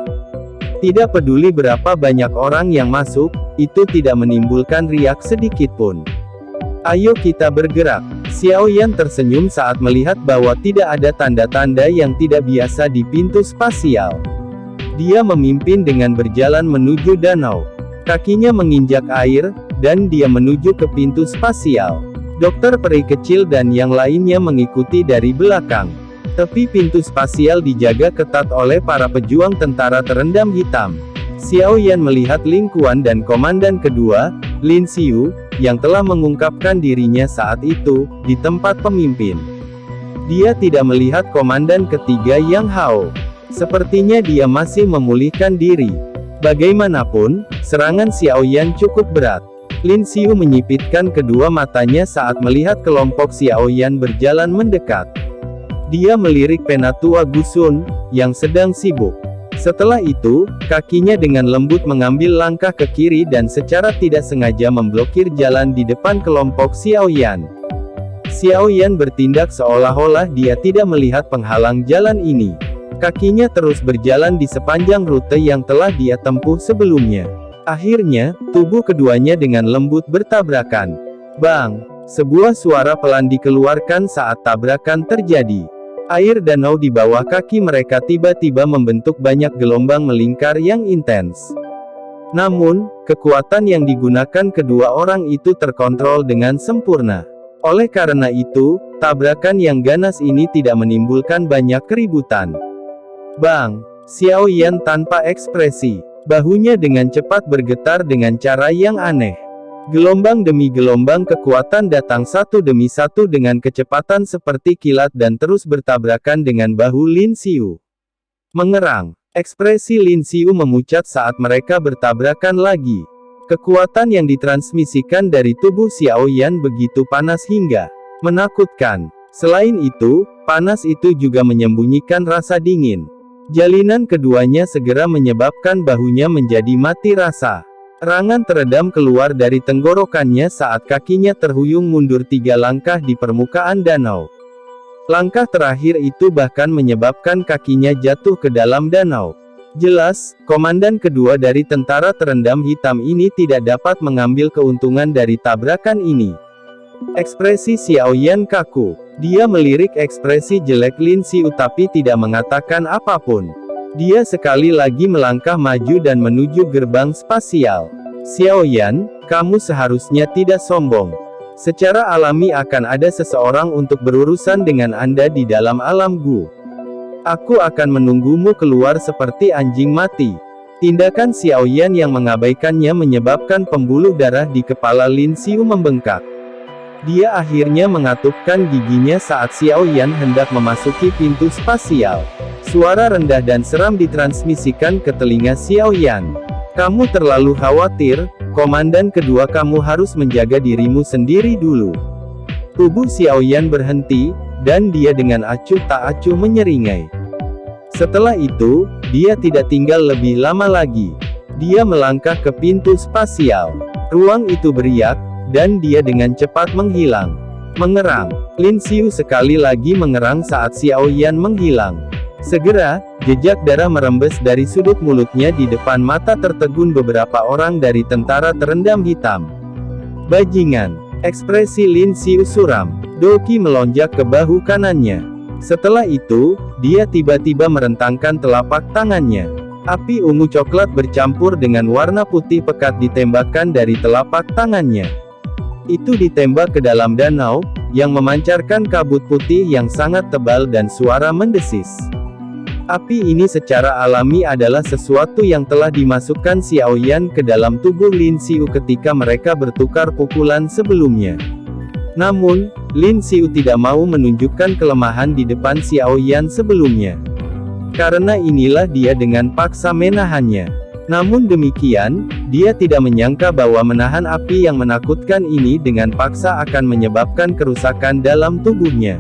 Tidak peduli berapa banyak orang yang masuk, itu tidak menimbulkan riak sedikit pun. Ayo kita bergerak. Xiaoyan tersenyum saat melihat bahwa tidak ada tanda-tanda yang tidak biasa di pintu spasial. Dia memimpin dengan berjalan menuju danau. Kakinya menginjak air, dan dia menuju ke pintu spasial. Dokter peri kecil dan yang lainnya mengikuti dari belakang. Tepi pintu spasial dijaga ketat oleh para pejuang tentara terendam hitam. Xiaoyan melihat Ling Kuan dan komandan kedua, Lin Xiu, yang telah mengungkapkan dirinya saat itu, di tempat pemimpin. Dia tidak melihat komandan ketiga Yang Hao. Sepertinya dia masih memulihkan diri. Bagaimanapun, serangan Xiaoyan cukup berat. Lin Xiu menyipitkan kedua matanya saat melihat kelompok Xiaoyan berjalan mendekat. Dia melirik Penatua Gusun, yang sedang sibuk. Setelah itu, kakinya dengan lembut mengambil langkah ke kiri dan secara tidak sengaja memblokir jalan di depan kelompok Xiaoyan. Xiaoyan bertindak seolah-olah dia tidak melihat penghalang jalan ini. Kakinya terus berjalan di sepanjang rute yang telah dia tempuh sebelumnya. Akhirnya, tubuh keduanya dengan lembut bertabrakan. Bang! Sebuah suara pelan dikeluarkan saat tabrakan terjadi. Air danau di bawah kaki mereka tiba-tiba membentuk banyak gelombang melingkar yang intens. Namun, kekuatan yang digunakan kedua orang itu terkontrol dengan sempurna. Oleh karena itu, tabrakan yang ganas ini tidak menimbulkan banyak keributan. Bang! Xiaoyan tanpa ekspresi. Bahunya dengan cepat bergetar dengan cara yang aneh. Gelombang demi gelombang kekuatan datang satu demi satu dengan kecepatan seperti kilat dan terus bertabrakan dengan bahu Lin Xiu. Mengerang. Ekspresi Lin Xiu memucat saat mereka bertabrakan lagi. Kekuatan yang ditransmisikan dari tubuh Xiaoyan begitu panas hingga menakutkan. Selain itu, panas itu juga menyembunyikan rasa dingin. Jalinan keduanya segera menyebabkan bahunya menjadi mati rasa. Rangan teredam keluar dari tenggorokannya saat kakinya terhuyung mundur 3 langkah di permukaan danau. Langkah terakhir itu bahkan menyebabkan kakinya jatuh ke dalam danau. Jelas, komandan kedua dari tentara terendam hitam ini tidak dapat mengambil keuntungan dari tabrakan ini. Ekspresi Xiaoyan kaku. Dia melirik ekspresi jelek Lin Xiu tapi tidak mengatakan apapun. Dia sekali lagi melangkah maju dan menuju gerbang spasial. Xiaoyan, kamu seharusnya tidak sombong. Secara alami akan ada seseorang untuk berurusan dengan Anda di dalam alam Gu. Aku akan menunggumu keluar seperti anjing mati. Tindakan Xiaoyan yang mengabaikannya menyebabkan pembuluh darah di kepala Lin Xiu membengkak. Dia akhirnya mengatupkan giginya saat Xiaoyan hendak memasuki pintu spasial. Suara rendah dan seram ditransmisikan ke telinga Xiaoyan. Kamu terlalu khawatir, komandan kedua kamu harus menjaga dirimu sendiri dulu. Tubuh Xiaoyan berhenti, dan dia dengan acuh tak acuh menyeringai. Setelah itu, dia tidak tinggal lebih lama lagi. Dia melangkah ke pintu spasial. Ruang itu beriak, dan dia dengan cepat menghilang. Mengerang. Lin Xiu sekali lagi mengerang saat Xiaoyan menghilang. Segera, jejak darah merembes dari sudut mulutnya di depan mata tertegun beberapa orang dari tentara terendam hitam. Bajingan. Ekspresi Lin Xiu suram. Doki melonjak ke bahu kanannya. Setelah itu, dia tiba-tiba merentangkan telapak tangannya. Api ungu coklat bercampur dengan warna putih pekat ditembakkan dari telapak tangannya. Itu ditembak ke dalam danau, yang memancarkan kabut putih yang sangat tebal dan suara mendesis. Api ini secara alami adalah sesuatu yang telah dimasukkan Xiaoyan ke dalam tubuh Lin Xiu ketika mereka bertukar pukulan sebelumnya. Namun, Lin Xiu tidak mau menunjukkan kelemahan di depan Xiaoyan sebelumnya. Karena inilah dia dengan paksa menahannya. Namun demikian, dia tidak menyangka bahwa menahan api yang menakutkan ini dengan paksa akan menyebabkan kerusakan dalam tubuhnya.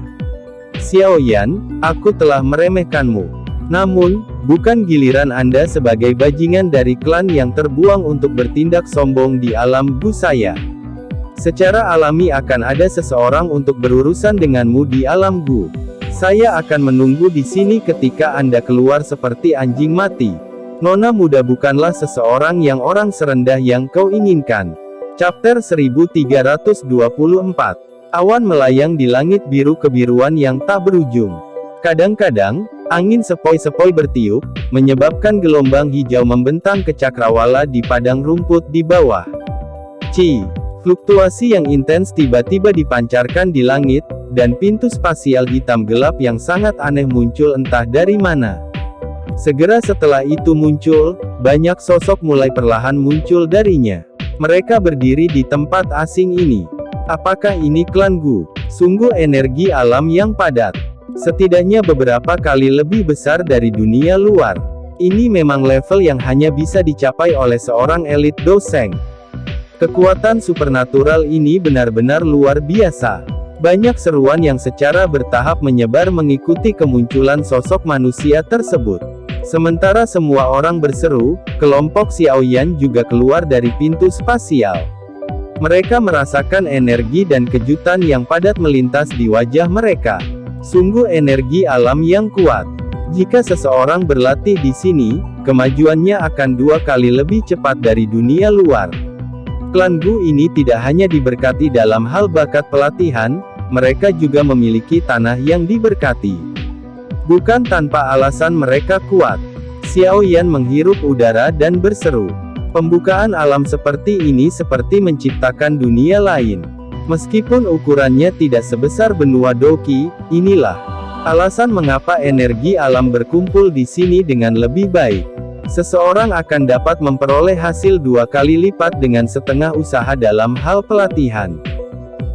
Xiaoyan, aku telah meremehkanmu. Namun, bukan giliran Anda sebagai bajingan dari klan yang terbuang untuk bertindak sombong di alam Gu saya. Secara alami akan ada seseorang untuk berurusan denganmu di alam Gu. Saya akan menunggu di sini ketika Anda keluar seperti anjing mati. Nona muda bukanlah seseorang yang orang serendah yang kau inginkan. Chapter 1324. Awan melayang di langit biru kebiruan yang tak berujung. Kadang-kadang, angin sepoi-sepoi bertiup, menyebabkan gelombang hijau membentang ke cakrawala di padang rumput di bawah. Fluktuasi yang intens tiba-tiba dipancarkan di langit, dan pintu spasial hitam gelap yang sangat aneh muncul entah dari mana. Segera setelah itu muncul, banyak sosok mulai perlahan muncul darinya. Mereka berdiri di tempat asing ini. Apakah ini klan Gu? Sungguh energi alam yang padat. Setidaknya beberapa kali lebih besar dari dunia luar. Ini memang level yang hanya bisa dicapai oleh seorang elit doseng. Kekuatan supernatural ini benar-benar luar biasa. Banyak seruan yang secara bertahap menyebar mengikuti kemunculan sosok manusia tersebut. Sementara semua orang berseru, kelompok Xiaoyan juga keluar dari pintu spasial. Mereka merasakan energi dan kejutan yang padat melintas di wajah mereka. Sungguh energi alam yang kuat. Jika seseorang berlatih di sini, kemajuannya akan 2 kali lebih cepat dari dunia luar. Klan Gu ini tidak hanya diberkati dalam hal bakat pelatihan, mereka juga memiliki tanah yang diberkati. Bukan tanpa alasan mereka kuat. Xiaoyan menghirup udara dan berseru. Pembukaan alam seperti ini seperti menciptakan dunia lain. Meskipun ukurannya tidak sebesar benua Doqi, inilah alasan mengapa energi alam berkumpul di sini dengan lebih baik. Seseorang akan dapat memperoleh hasil 2 kali lipat dengan setengah usaha dalam hal pelatihan.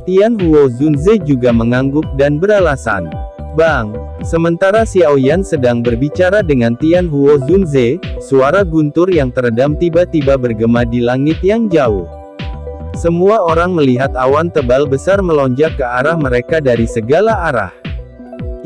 Tian Huo Zunze juga mengangguk dan beralasan. Bang! Sementara Xiaoyan sedang berbicara dengan Tian Huo Zunze, suara guntur yang teredam tiba-tiba bergema di langit yang jauh. Semua orang melihat awan tebal besar melonjak ke arah mereka dari segala arah.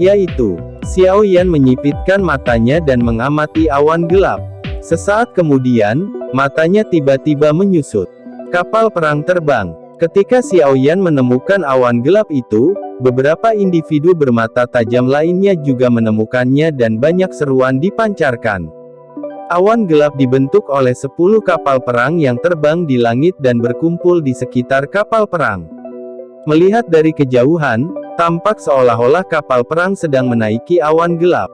Yaitu, Xiaoyan menyipitkan matanya dan mengamati awan gelap. Sesaat kemudian, matanya tiba-tiba menyusut. Kapal perang terbang. Ketika Xiaoyan menemukan awan gelap itu, beberapa individu bermata tajam lainnya juga menemukannya dan banyak seruan dipancarkan. Awan gelap dibentuk oleh 10 kapal perang yang terbang di langit dan berkumpul di sekitar kapal perang. Melihat dari kejauhan, tampak seolah-olah kapal perang sedang menaiki awan gelap.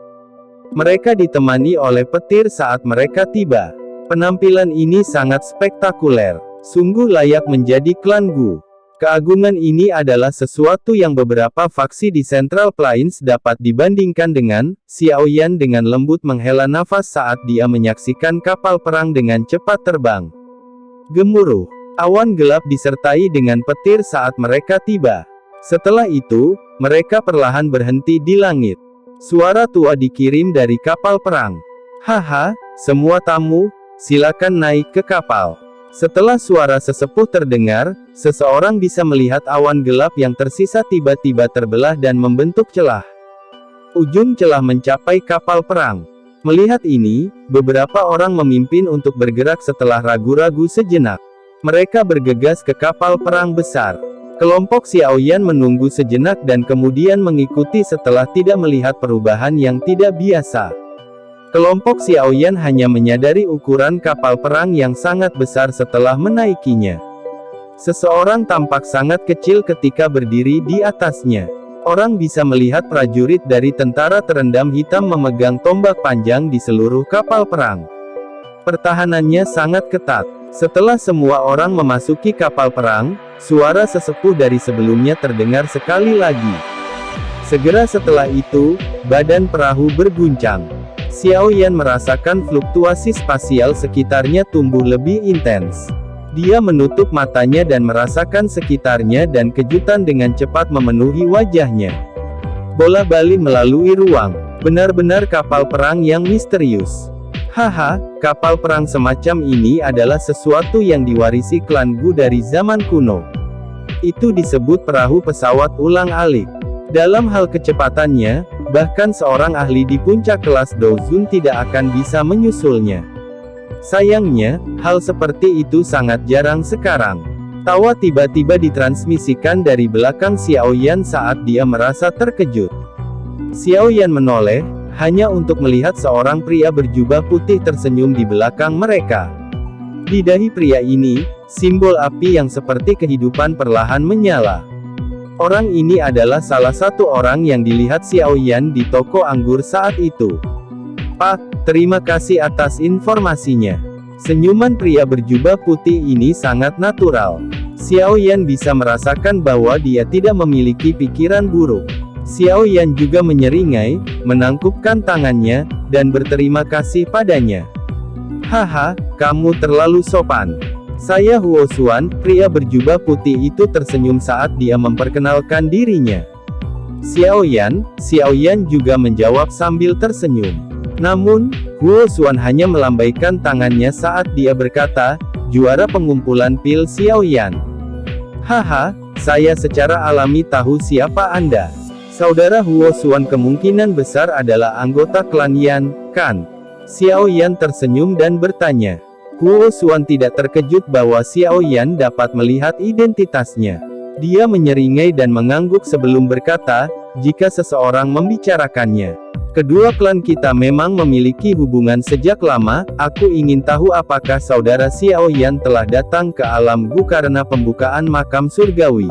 Mereka ditemani oleh petir saat mereka tiba. Penampilan ini sangat spektakuler. Sungguh layak menjadi klan Gu. Keagungan ini adalah sesuatu yang beberapa faksi di Central Plains dapat dibandingkan dengan. Xiaoyan dengan lembut menghela nafas saat dia menyaksikan kapal perang dengan cepat terbang. Gemuruh. Awan gelap disertai dengan petir saat mereka tiba. Setelah itu, mereka perlahan berhenti di langit. Suara tua dikirim dari kapal perang. Haha, semua tamu, silakan naik ke kapal. Setelah suara sesepuh terdengar, seseorang bisa melihat awan gelap yang tersisa tiba-tiba terbelah dan membentuk celah. Ujung celah mencapai kapal perang. Melihat ini, beberapa orang memimpin untuk bergerak setelah ragu-ragu sejenak. Mereka bergegas ke kapal perang besar. Kelompok Xiaoyan menunggu sejenak dan kemudian mengikuti setelah tidak melihat perubahan yang tidak biasa. Kelompok Xiaoyan hanya menyadari ukuran kapal perang yang sangat besar setelah menaikinya. Seseorang tampak sangat kecil ketika berdiri di atasnya. Orang bisa melihat prajurit dari tentara terendam hitam memegang tombak panjang di seluruh kapal perang. Pertahanannya sangat ketat. Setelah semua orang memasuki kapal perang, suara sesepuh dari sebelumnya terdengar sekali lagi. Segera setelah itu, badan perahu berguncang. Xiaoyan merasakan fluktuasi spasial sekitarnya tumbuh lebih intens. Dia menutup matanya dan merasakan sekitarnya dan kejutan dengan cepat memenuhi wajahnya. Bola bali melalui ruang. Benar-benar kapal perang yang misterius. Haha, kapal perang semacam ini adalah sesuatu yang diwarisi klan Gu dari zaman kuno. Itu disebut perahu pesawat ulang-alik. Dalam hal kecepatannya, bahkan seorang ahli di puncak kelas Dozun tidak akan bisa menyusulnya. Sayangnya, hal seperti itu sangat jarang sekarang. Tawa tiba-tiba ditransmisikan dari belakang Xiaoyan saat dia merasa terkejut. Xiaoyan menoleh, hanya untuk melihat seorang pria berjubah putih tersenyum di belakang mereka. Di dahi pria ini, simbol api yang seperti kehidupan perlahan menyala. Orang ini adalah salah satu orang yang dilihat Xiaoyan di toko anggur saat itu. Pak, terima kasih atas informasinya. Senyuman pria berjubah putih ini sangat natural. Xiaoyan bisa merasakan bahwa dia tidak memiliki pikiran buruk. Xiaoyan juga menyeringai, menangkupkan tangannya, dan berterima kasih padanya. Haha, kamu terlalu sopan. Saya Huo Xuan, pria berjubah putih itu tersenyum saat dia memperkenalkan dirinya. Xiaoyan juga menjawab sambil tersenyum. Namun, Huo Xuan hanya melambaikan tangannya saat dia berkata, juara pengumpulan pil Xiaoyan. Haha, saya secara alami tahu siapa Anda. Saudara Huo Xuan kemungkinan besar adalah anggota klan Yan, kan? Xiao Yan tersenyum dan bertanya. Huo Xuan tidak terkejut bahwa Xiao Yan dapat melihat identitasnya. Dia menyeringai dan mengangguk sebelum berkata, jika seseorang membicarakannya. Kedua klan kita memang memiliki hubungan sejak lama. Aku ingin tahu apakah saudara Xiao Yan telah datang ke alam Gu karena pembukaan makam surgawi.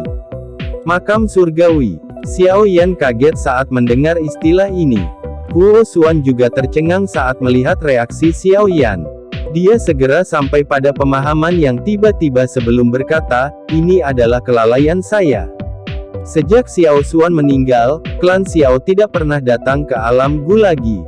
Makam surgawi. Xiao Yan kaget saat mendengar istilah ini. Huo Xuan juga tercengang saat melihat reaksi Xiao Yan. Dia segera sampai pada pemahaman yang tiba-tiba sebelum berkata, ini adalah kelalaian saya. Sejak Xiao Xuan meninggal, klan Xiao tidak pernah datang ke alam Gu lagi.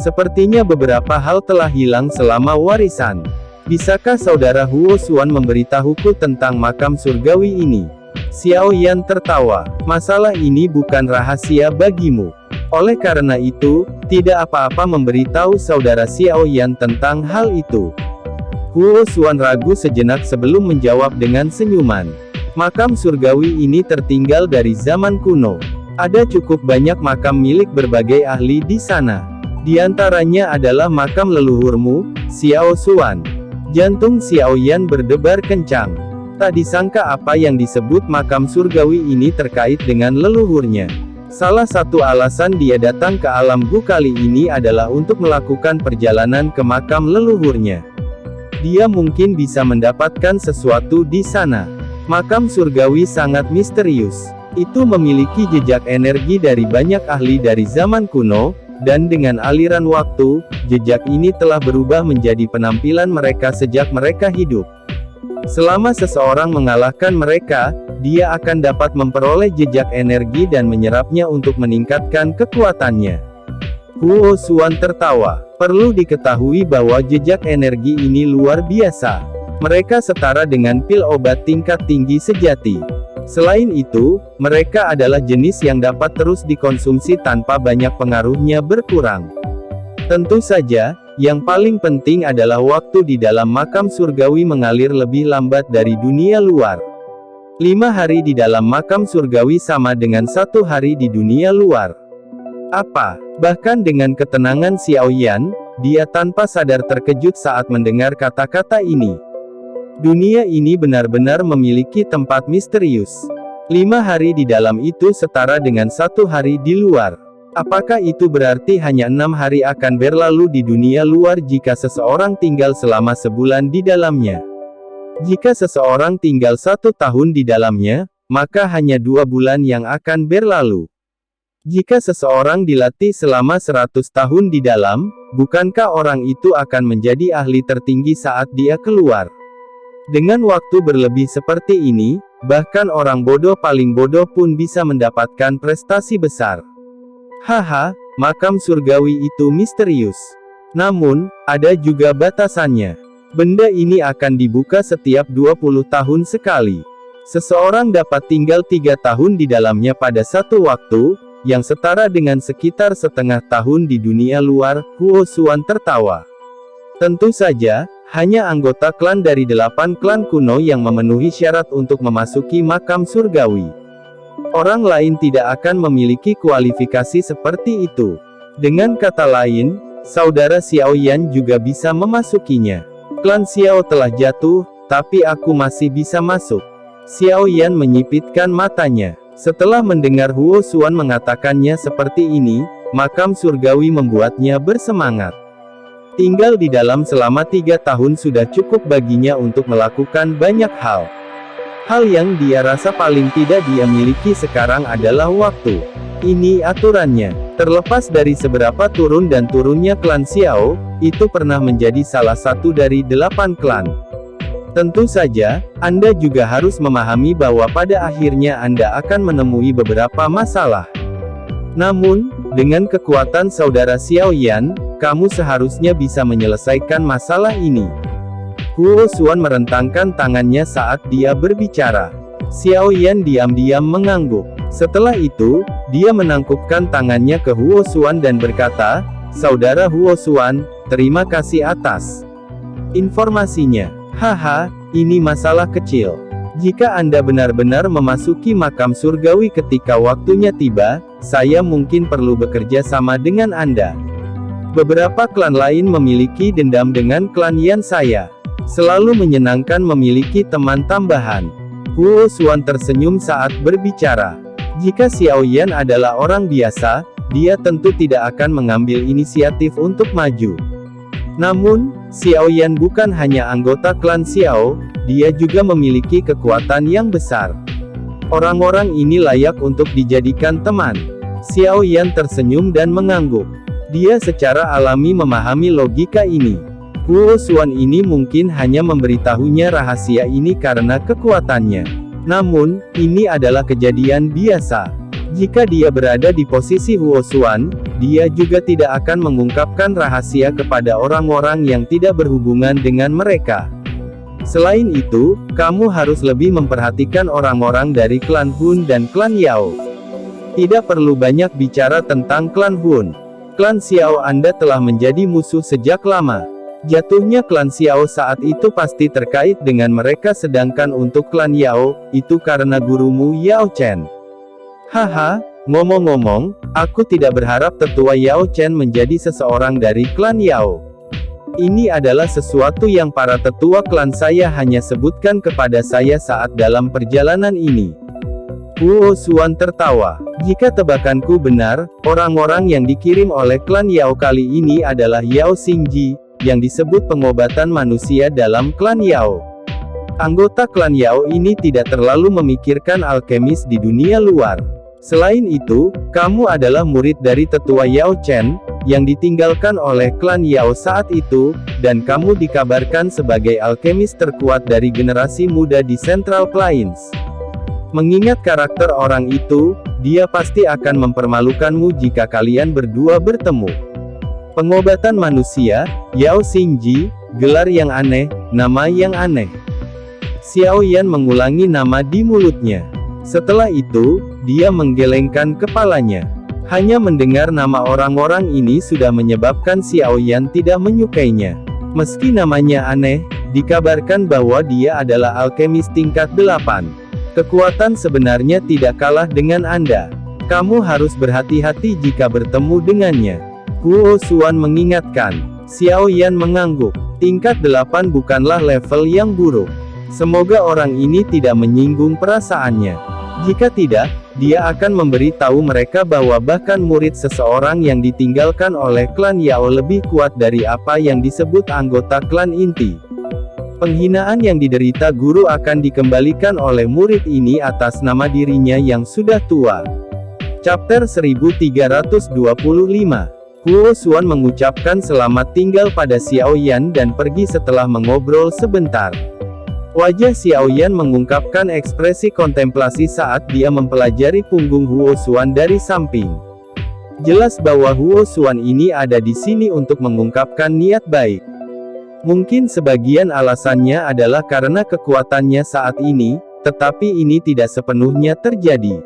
Sepertinya beberapa hal telah hilang selama warisan. Bisakah saudara Huo Xuan memberitahuku tentang makam surgawi ini? Xiao Yan tertawa. Masalah ini bukan rahasia bagimu. Oleh karena itu, tidak apa-apa memberitahu saudara Xiao Yan tentang hal itu. Huo Xuan ragu sejenak sebelum menjawab dengan senyuman. Makam surgawi ini tertinggal dari zaman kuno. Ada cukup banyak makam milik berbagai ahli di sana. Di antaranya adalah makam leluhurmu, Xiao Xuan. Jantung Xiao Yan berdebar kencang. Tak disangka apa yang disebut makam surgawi ini terkait dengan leluhurnya. Salah satu alasan dia datang ke alam Gu kali ini adalah untuk melakukan perjalanan ke makam leluhurnya. Dia mungkin bisa mendapatkan sesuatu di sana. Makam surgawi sangat misterius. Itu memiliki jejak energi dari banyak ahli dari zaman kuno, dan dengan aliran waktu, jejak ini telah berubah menjadi penampilan mereka sejak mereka hidup. Selama seseorang mengalahkan mereka, dia akan dapat memperoleh jejak energi dan menyerapnya untuk meningkatkan kekuatannya. Huo Xuan tertawa. Perlu diketahui bahwa jejak energi ini luar biasa. Mereka setara dengan pil obat tingkat tinggi sejati. Selain itu, mereka adalah jenis yang dapat terus dikonsumsi tanpa banyak pengaruhnya berkurang. Tentu saja, yang paling penting adalah waktu di dalam makam surgawi mengalir lebih lambat dari dunia luar. 5 hari di dalam makam surgawi sama dengan 1 hari di dunia luar. Apa? Bahkan dengan ketenangan Xiao Yan, dia tanpa sadar terkejut saat mendengar kata-kata ini. Dunia ini benar-benar memiliki tempat misterius. 5 hari di dalam itu setara dengan 1 hari di luar. Apakah itu berarti hanya 6 hari akan berlalu di dunia luar jika seseorang tinggal selama sebulan di dalamnya? Jika seseorang tinggal 1 tahun di dalamnya, maka hanya 2 bulan yang akan berlalu. Jika seseorang dilatih selama 100 tahun di dalam, bukankah orang itu akan menjadi ahli tertinggi saat dia keluar? Dengan waktu berlebih seperti ini, bahkan orang bodoh paling bodoh pun bisa mendapatkan prestasi besar. Haha, makam surgawi itu misterius. Namun, ada juga batasannya. Benda ini akan dibuka setiap 20 tahun sekali. Seseorang dapat tinggal 3 tahun di dalamnya pada satu waktu, yang setara dengan sekitar setengah tahun di dunia luar. Huo Xuan tertawa. Tentu saja, hanya anggota klan dari 8 klan kuno yang memenuhi syarat untuk memasuki makam surgawi. Orang lain tidak akan memiliki kualifikasi seperti itu. Dengan kata lain, saudara Xiao Yan juga bisa memasukinya. Klan Xiao telah jatuh, tapi aku masih bisa masuk. Xiao Yan menyipitkan matanya. Setelah mendengar Huo Xuan mengatakannya seperti ini, makam surgawi membuatnya bersemangat. Tinggal di dalam selama 3 tahun sudah cukup baginya untuk melakukan banyak hal. Hal yang dia rasa paling tidak dia miliki sekarang adalah waktu. Ini aturannya. Terlepas dari seberapa turun dan turunnya klan Xiao, itu pernah menjadi salah satu dari 8 klan. Tentu saja, Anda juga harus memahami bahwa pada akhirnya Anda akan menemui beberapa masalah. Namun, dengan kekuatan saudara Xiao Yan, kamu seharusnya bisa menyelesaikan masalah ini. Huo Xuan merentangkan tangannya saat dia berbicara. Xiao Yan diam-diam mengangguk. Setelah itu, dia menangkupkan tangannya ke Huo Xuan dan berkata, "Saudara Huo Xuan, terima kasih atas informasinya. Haha, ini masalah kecil. Jika Anda benar-benar memasuki makam surgawi ketika waktunya tiba, saya mungkin perlu bekerja sama dengan Anda. Beberapa klan lain memiliki dendam dengan klan Yan saya. Selalu menyenangkan memiliki teman tambahan. Huo Xuan tersenyum saat berbicara. Jika Xiao Yan adalah orang biasa, dia tentu tidak akan mengambil inisiatif untuk maju. Namun, Xiao Yan bukan hanya anggota klan Xiao, dia juga memiliki kekuatan yang besar. Orang-orang ini layak untuk dijadikan teman. Xiao Yan tersenyum dan mengangguk. Dia secara alami memahami logika ini. Huo Xuan ini mungkin hanya memberitahunya rahasia ini karena kekuatannya. Namun, ini adalah kejadian biasa. Jika dia berada di posisi Huo Xuan, dia juga tidak akan mengungkapkan rahasia kepada orang-orang yang tidak berhubungan dengan mereka. Selain itu, kamu harus lebih memperhatikan orang-orang dari klan Hun dan klan Yao. Tidak perlu banyak bicara tentang klan Hun. Klan Xiao Anda telah menjadi musuh sejak lama. Jatuhnya klan Xiao saat itu pasti terkait dengan mereka, sedangkan untuk klan Yao, itu karena gurumu Yao Chen. Haha, ngomong-ngomong, aku tidak berharap tetua Yao Chen menjadi seseorang dari klan Yao. Ini adalah sesuatu yang para tetua klan saya hanya sebutkan kepada saya saat dalam perjalanan ini. Huo Xuan tertawa. Jika tebakanku benar, orang-orang yang dikirim oleh klan Yao kali ini adalah Yao Xingji, yang disebut pengobatan manusia dalam klan Yao. Anggota klan Yao ini tidak terlalu memikirkan alkemis di dunia luar. Selain itu, kamu adalah murid dari tetua Yao Chen, yang ditinggalkan oleh klan Yao saat itu, dan kamu dikabarkan sebagai alkemis terkuat dari generasi muda di Central Plains. Mengingat karakter orang itu, dia pasti akan mempermalukanmu jika kalian berdua bertemu. Pengobatan manusia, Yao Xingji, gelar yang aneh, nama yang aneh. Xiao Yan mengulangi nama di mulutnya. Setelah itu, dia menggelengkan kepalanya. Hanya mendengar nama orang-orang ini sudah menyebabkan Xiao Yan tidak menyukainya. Meski namanya aneh, dikabarkan bahwa dia adalah alkemis tingkat 8. Kekuatan sebenarnya tidak kalah dengan Anda. Kamu harus berhati-hati jika bertemu dengannya. Huo Xuan mengingatkan. Xiao Yan mengangguk. Tingkat 8 bukanlah level yang buruk. Semoga orang ini tidak menyinggung perasaannya. Jika tidak, dia akan memberi tahu mereka bahwa bahkan murid seseorang yang ditinggalkan oleh klan Yao lebih kuat dari apa yang disebut anggota klan inti. Penghinaan yang diderita guru akan dikembalikan oleh murid ini atas nama dirinya yang sudah tua. Chapter 1325. Huo Xuan mengucapkan selamat tinggal pada Xiao Yan dan pergi setelah mengobrol sebentar. Wajah Xiao Yan mengungkapkan ekspresi kontemplasi saat dia mempelajari punggung Huo Xuan dari samping. Jelas bahwa Huo Xuan ini ada di sini untuk mengungkapkan niat baik. Mungkin sebagian alasannya adalah karena kekuatannya saat ini, tetapi ini tidak sepenuhnya terjadi.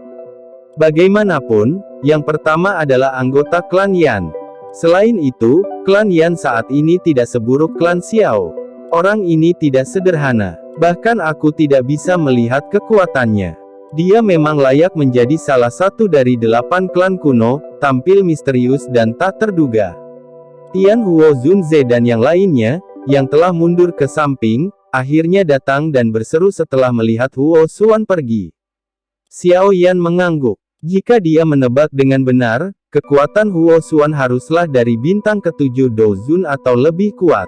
Bagaimanapun, yang pertama adalah anggota klan Yan. Selain itu, klan Yan saat ini tidak seburuk klan Xiao. Orang ini tidak sederhana. Bahkan aku tidak bisa melihat kekuatannya. Dia memang layak menjadi salah satu dari 8 klan kuno, tampil misterius dan tak terduga. Tian Huo Zunze dan yang lainnya, yang telah mundur ke samping, akhirnya datang dan berseru setelah melihat Huo Xuan pergi. Xiao Yan mengangguk. Jika dia menebak dengan benar, kekuatan Huo Xuan haruslah dari bintang ke-7 Dozun atau lebih kuat.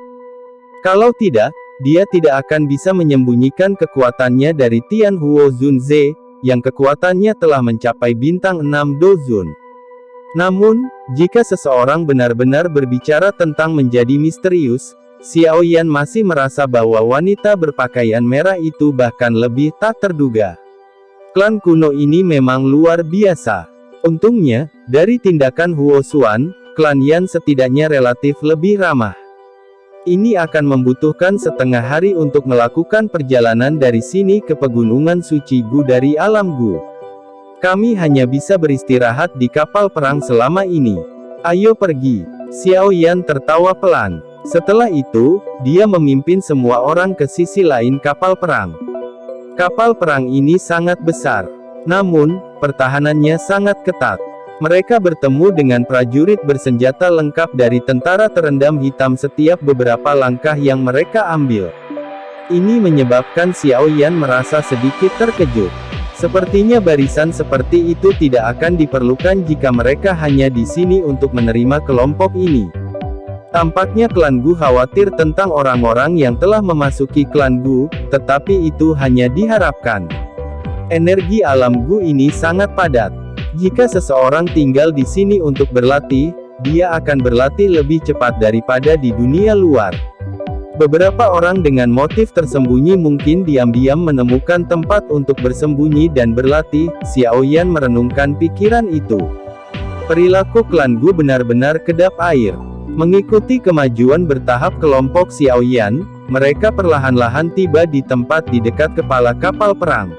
Kalau tidak, dia tidak akan bisa menyembunyikan kekuatannya dari Tian Huo Zunze, yang kekuatannya telah mencapai bintang 6 Dozun. Namun, jika seseorang benar-benar berbicara tentang menjadi misterius, Xiao Yan masih merasa bahwa wanita berpakaian merah itu bahkan lebih tak terduga. Klan kuno ini memang luar biasa. Untungnya, dari tindakan Huo Xuan, klan Yan setidaknya relatif lebih ramah. Ini akan membutuhkan setengah hari untuk melakukan perjalanan dari sini ke pegunungan suci Gu dari alam Gu. Kami hanya bisa beristirahat di kapal perang selama ini. Ayo pergi. Xiao Yan tertawa pelan. Setelah itu, dia memimpin semua orang ke sisi lain kapal perang. Kapal perang ini sangat besar. Namun, pertahanannya sangat ketat. Mereka bertemu dengan prajurit bersenjata lengkap dari tentara terendam hitam setiap beberapa langkah yang mereka ambil. Ini menyebabkan Xiao Yan merasa sedikit terkejut. Sepertinya barisan seperti itu tidak akan diperlukan jika mereka hanya di sini untuk menerima kelompok ini. Tampaknya klan Gu khawatir tentang orang-orang yang telah memasuki klan Gu, tetapi itu hanya diharapkan. Energi alam Gu ini sangat padat. Jika seseorang tinggal di sini untuk berlatih, dia akan berlatih lebih cepat daripada di dunia luar. Beberapa orang dengan motif tersembunyi mungkin diam-diam menemukan tempat untuk bersembunyi dan berlatih. Xiao Yan merenungkan pikiran itu. Perilaku klan Gu benar-benar kedap air. Mengikuti kemajuan bertahap kelompok Xiao Yan, mereka perlahan-lahan tiba di tempat di dekat kepala kapal perang.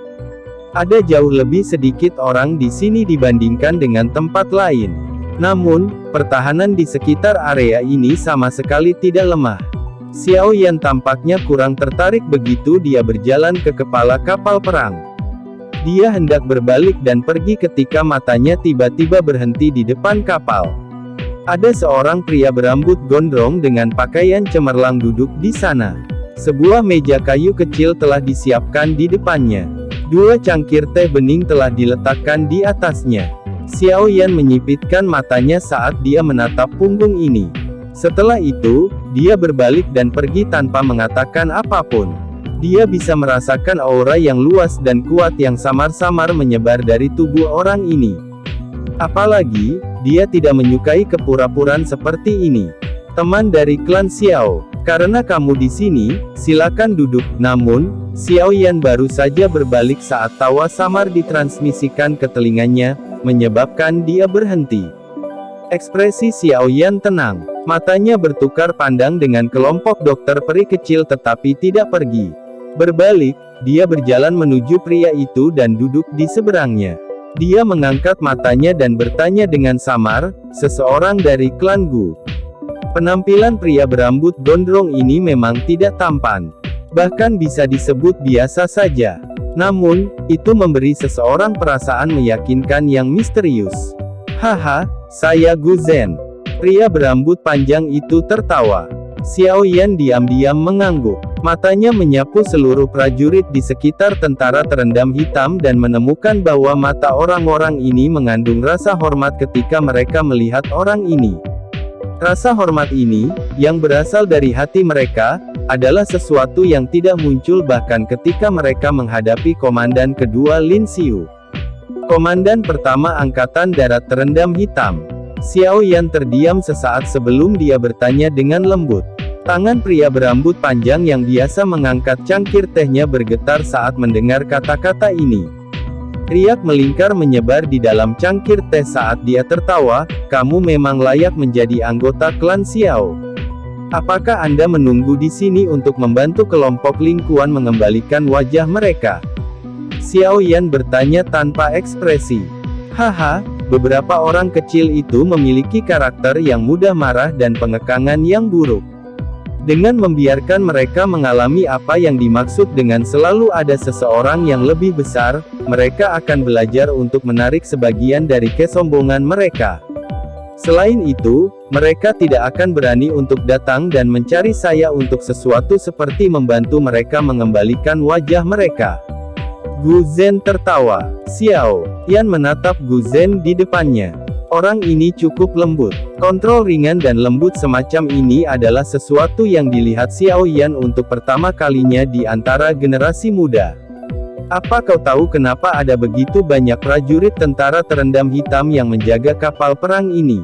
Ada jauh lebih sedikit orang di sini dibandingkan dengan tempat lain. Namun, pertahanan di sekitar area ini sama sekali tidak lemah. Xiao Yan tampaknya kurang tertarik begitu dia berjalan ke kepala kapal perang. Dia hendak berbalik dan pergi ketika matanya tiba-tiba berhenti di depan kapal. Ada seorang pria berambut gondrong dengan pakaian cemerlang duduk di sana. Sebuah meja kayu kecil telah disiapkan di depannya. 2 cangkir teh bening telah diletakkan di atasnya. Xiao Yan menyipitkan matanya saat dia menatap punggung ini. Setelah itu, dia berbalik dan pergi tanpa mengatakan apapun. Dia bisa merasakan aura yang luas dan kuat yang samar-samar menyebar dari tubuh orang ini. Apalagi, dia tidak menyukai kepura-puraan seperti ini. Teman dari klan Xiao, karena kamu di sini, silakan duduk. Namun, Xiao Yan baru saja berbalik saat tawa samar ditransmisikan ke telinganya, menyebabkan dia berhenti. Ekspresi Xiao Yan tenang. Matanya bertukar pandang dengan kelompok dokter peri kecil tetapi tidak pergi. Berbalik, dia berjalan menuju pria itu dan duduk di seberangnya. Dia mengangkat matanya dan bertanya dengan samar, seseorang dari klan Gu. Penampilan pria berambut gondrong ini memang tidak tampan. Bahkan bisa disebut biasa saja. Namun, itu memberi seseorang perasaan meyakinkan yang misterius. Haha, saya Gu Zhen. Pria berambut panjang itu tertawa. Xiao Yan diam-diam mengangguk. Matanya menyapu seluruh prajurit di sekitar tentara terendam hitam dan menemukan bahwa mata orang-orang ini mengandung rasa hormat ketika mereka melihat orang ini. Rasa hormat ini, yang berasal dari hati mereka, adalah sesuatu yang tidak muncul bahkan ketika mereka menghadapi komandan kedua Lin Xiu. Komandan pertama Angkatan Darat Terendam Hitam. Xiao Yan terdiam sesaat sebelum dia bertanya dengan lembut. Tangan pria berambut panjang yang biasa mengangkat cangkir tehnya bergetar saat mendengar kata-kata ini. Riak melingkar menyebar di dalam cangkir teh saat dia tertawa, kamu memang layak menjadi anggota klan Xiao. Apakah Anda menunggu di sini untuk membantu kelompok Ling Kuan mengembalikan wajah mereka? Xiao Yan bertanya tanpa ekspresi. Haha, beberapa orang kecil itu memiliki karakter yang mudah marah dan pengekangan yang buruk. Dengan membiarkan mereka mengalami apa yang dimaksud dengan selalu ada seseorang yang lebih besar, mereka akan belajar untuk menarik sebagian dari kesombongan mereka. Selain itu, mereka tidak akan berani untuk datang dan mencari saya untuk sesuatu seperti membantu mereka mengembalikan wajah mereka. Gu Zhen tertawa. Xiao Yan menatap Gu Zhen di depannya. Orang ini cukup lembut. Kontrol ringan dan lembut semacam ini adalah sesuatu yang dilihat Xiao Yan untuk pertama kalinya di antara generasi muda. Apa kau tahu kenapa ada begitu banyak prajurit tentara terendam hitam yang menjaga kapal perang ini?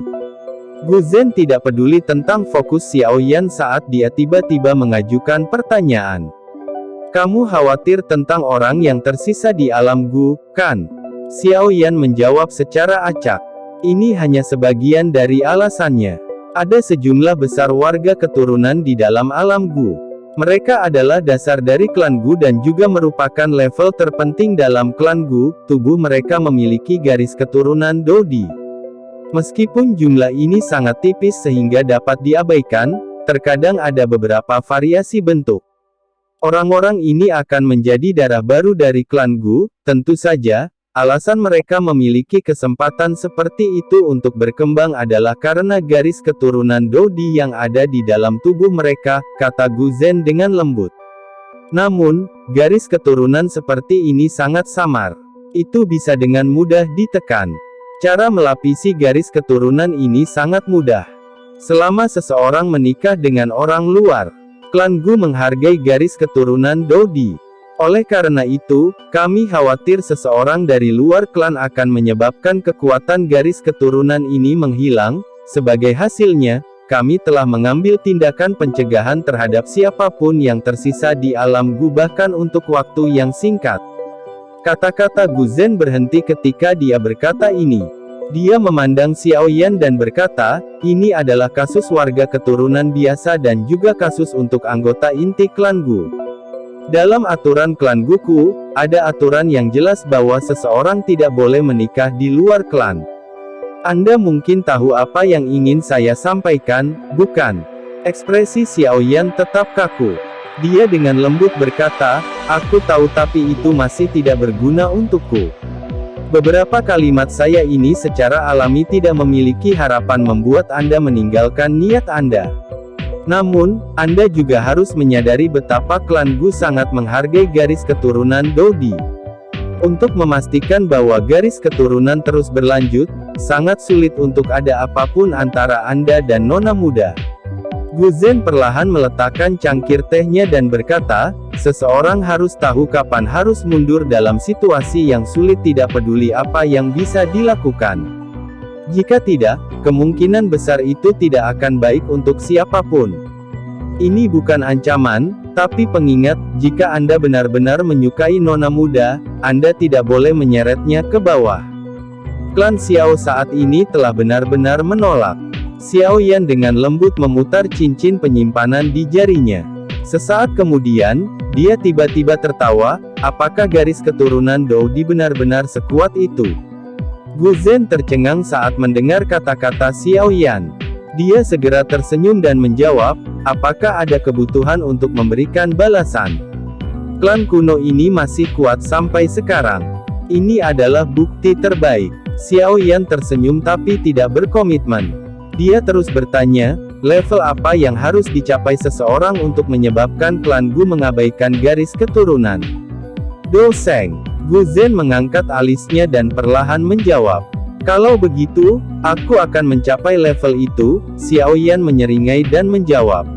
Gu Zhen tidak peduli tentang fokus Xiao Yan saat dia tiba-tiba mengajukan pertanyaan. Kamu khawatir tentang orang yang tersisa di alam Gu, kan? Xiao Yan menjawab secara acak. Ini hanya sebagian dari alasannya. Ada sejumlah besar warga keturunan di dalam alam Gu. Mereka adalah dasar dari klan Gu dan juga merupakan level terpenting dalam klan Gu. Tubuh mereka memiliki garis keturunan Dodi. Meskipun jumlah ini sangat tipis sehingga dapat diabaikan, terkadang ada beberapa variasi bentuk. Orang-orang ini akan menjadi darah baru dari klan Gu, tentu saja. Alasan mereka memiliki kesempatan seperti itu untuk berkembang adalah karena garis keturunan Dodi yang ada di dalam tubuh mereka, kata Gu Zhen dengan lembut. Namun, garis keturunan seperti ini sangat samar. Itu bisa dengan mudah ditekan. Cara melapisi garis keturunan ini sangat mudah. Selama seseorang menikah dengan orang luar, klan Gu menghargai garis keturunan Dodi. Oleh karena itu, kami khawatir seseorang dari luar klan akan menyebabkan kekuatan garis keturunan ini menghilang. Sebagai hasilnya, kami telah mengambil tindakan pencegahan terhadap siapapun yang tersisa di alam Gu bahkan untuk waktu yang singkat. Kata-kata Gu Zhen berhenti ketika dia berkata ini. Dia memandang Xiao Yan dan berkata, ini adalah kasus warga keturunan biasa dan juga kasus untuk anggota inti klan Gu. Dalam aturan klan Guku, ada aturan yang jelas bahwa seseorang tidak boleh menikah di luar klan. Anda mungkin tahu apa yang ingin saya sampaikan, bukan? Ekspresi Xiao Yan tetap kaku. Dia dengan lembut berkata, aku tahu tapi itu masih tidak berguna untukku. Beberapa kalimat saya ini secara alami tidak memiliki harapan membuat Anda meninggalkan niat Anda. Namun, Anda juga harus menyadari betapa klan Gu sangat menghargai garis keturunan Dodi. Untuk memastikan bahwa garis keturunan terus berlanjut, sangat sulit untuk ada apapun antara Anda dan nona muda. Gu Zhen perlahan meletakkan cangkir tehnya dan berkata, seseorang harus tahu kapan harus mundur dalam situasi yang sulit tidak peduli apa yang bisa dilakukan. Jika tidak, kemungkinan besar itu tidak akan baik untuk siapapun. Ini bukan ancaman, tapi pengingat, jika Anda benar-benar menyukai nona muda, Anda tidak boleh menyeretnya ke bawah. Klan Xiao saat ini telah benar-benar menolak. Xiao Yan dengan lembut memutar cincin penyimpanan di jarinya. Sesaat kemudian, dia tiba-tiba tertawa, apakah garis keturunan Dodi benar-benar sekuat itu? Gu Zhen tercengang saat mendengar kata-kata Xiao Yan. Dia segera tersenyum dan menjawab, apakah ada kebutuhan untuk memberikan balasan? Klan kuno ini masih kuat sampai sekarang. Ini adalah bukti terbaik. Xiao Yan tersenyum tapi tidak berkomitmen. Dia terus bertanya, level apa yang harus dicapai seseorang untuk menyebabkan klan Gu mengabaikan garis keturunan? Do Sheng. Gu Zhen mengangkat alisnya dan perlahan menjawab. Kalau begitu, aku akan mencapai level itu. Xiao Yan menyeringai dan menjawab.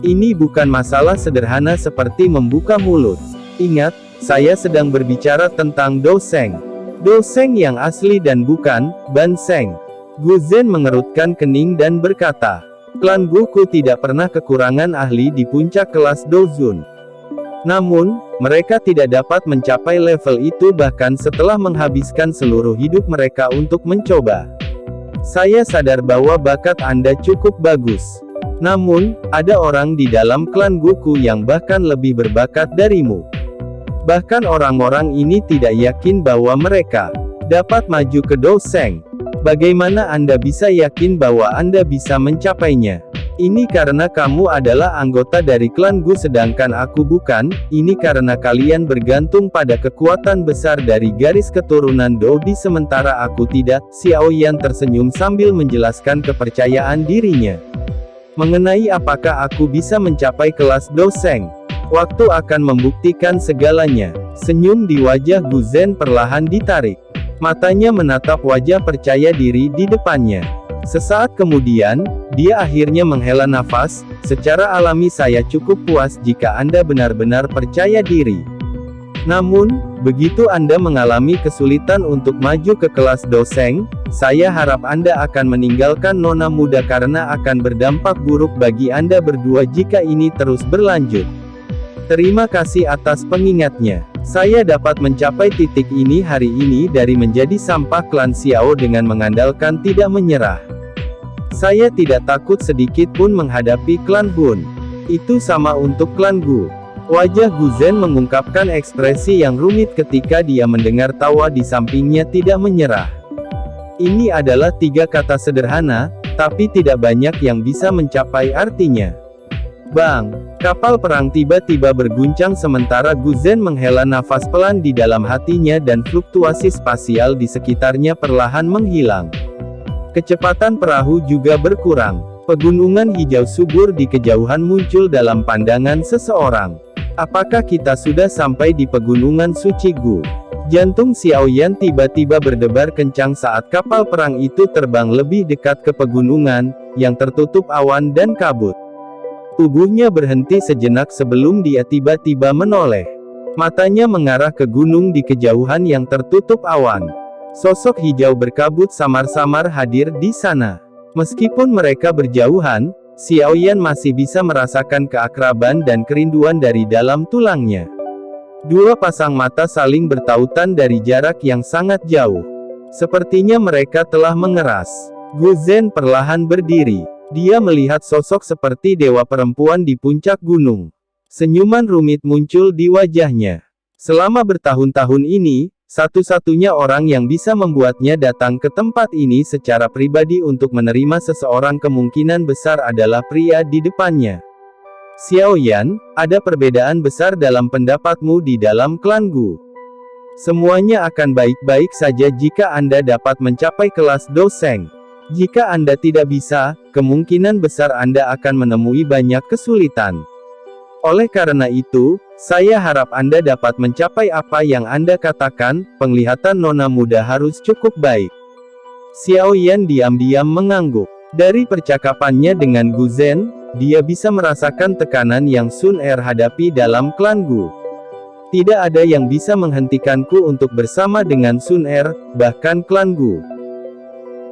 Ini bukan masalah sederhana seperti membuka mulut. Ingat, saya sedang berbicara tentang Do Sheng. Do Sheng yang asli dan bukan Ban Sheng. Gu Zhen mengerutkan kening dan berkata, klan Guku tidak pernah kekurangan ahli di puncak kelas Dozun. Namun, mereka tidak dapat mencapai level itu bahkan setelah menghabiskan seluruh hidup mereka untuk mencoba. Saya sadar bahwa bakat Anda cukup bagus. Namun, ada orang di dalam klan Guku yang bahkan lebih berbakat darimu. Bahkan orang-orang ini tidak yakin bahwa mereka dapat maju ke Do Sheng. Bagaimana Anda bisa yakin bahwa Anda bisa mencapainya? Ini karena kamu adalah anggota dari klan Gu sedangkan aku bukan, ini karena kalian bergantung pada kekuatan besar dari garis keturunan Dodi sementara aku tidak. Xiao Yan tersenyum sambil menjelaskan kepercayaan dirinya. Mengenai apakah aku bisa mencapai kelas Do Sheng, waktu akan membuktikan segalanya. Senyum di wajah Gu Zhen perlahan ditarik. Matanya menatap wajah percaya diri di depannya. Sesaat kemudian, dia akhirnya menghela nafas, secara alami saya cukup puas jika Anda benar-benar percaya diri. Namun, begitu Anda mengalami kesulitan untuk maju ke kelas Do Sheng, saya harap Anda akan meninggalkan nona muda karena akan berdampak buruk bagi Anda berdua jika ini terus berlanjut. Terima kasih atas pengingatnya. Saya dapat mencapai titik ini hari ini dari menjadi sampah klan Xiao dengan mengandalkan tidak menyerah. Saya tidak takut sedikit pun menghadapi klan Hun. Itu sama untuk klan Gu. Wajah Gu Zhen mengungkapkan ekspresi yang rumit ketika dia mendengar tawa di sampingnya tidak menyerah. Ini adalah 3 kata sederhana, tapi tidak banyak yang bisa mencapai artinya. Bang! Kapal perang tiba-tiba berguncang sementara Gu Zhen menghela nafas pelan di dalam hatinya dan fluktuasi spasial di sekitarnya perlahan menghilang. Kecepatan perahu juga berkurang. Pegunungan hijau subur di kejauhan muncul dalam pandangan seseorang. Apakah kita sudah sampai di pegunungan suci Gu? Jantung Xiaoyan tiba-tiba berdebar kencang saat kapal perang itu terbang lebih dekat ke pegunungan, yang tertutup awan dan kabut. Tubuhnya berhenti sejenak sebelum dia tiba-tiba menoleh. Matanya mengarah ke gunung di kejauhan yang tertutup awan. Sosok hijau berkabut samar-samar hadir di sana. Meskipun mereka berjauhan, Xiaoyan masih bisa merasakan keakraban dan kerinduan dari dalam tulangnya. Dua pasang mata saling bertautan dari jarak yang sangat jauh. Sepertinya mereka telah mengeras. Gu Zhen perlahan berdiri. Dia melihat sosok seperti dewa perempuan di puncak gunung. Senyuman rumit muncul di wajahnya. Selama bertahun-tahun ini, satu-satunya orang yang bisa membuatnya datang ke tempat ini secara pribadi untuk menerima seseorang kemungkinan besar adalah pria di depannya. Xiaoyan, ada perbedaan besar dalam pendapatmu di dalam klan Gu. Semuanya akan baik-baik saja jika Anda dapat mencapai kelas Doseng. Jika Anda tidak bisa, kemungkinan besar Anda akan menemui banyak kesulitan. Oleh karena itu, saya harap Anda dapat mencapai apa yang Anda katakan. Penglihatan nona muda harus cukup baik. Xiaoyan diam-diam mengangguk. Dari percakapannya dengan Gu Zhen, dia bisa merasakan tekanan yang Sun Er hadapi dalam klan Gu. Tidak ada yang bisa menghentikanku untuk bersama dengan Sun Er, bahkan klan Gu.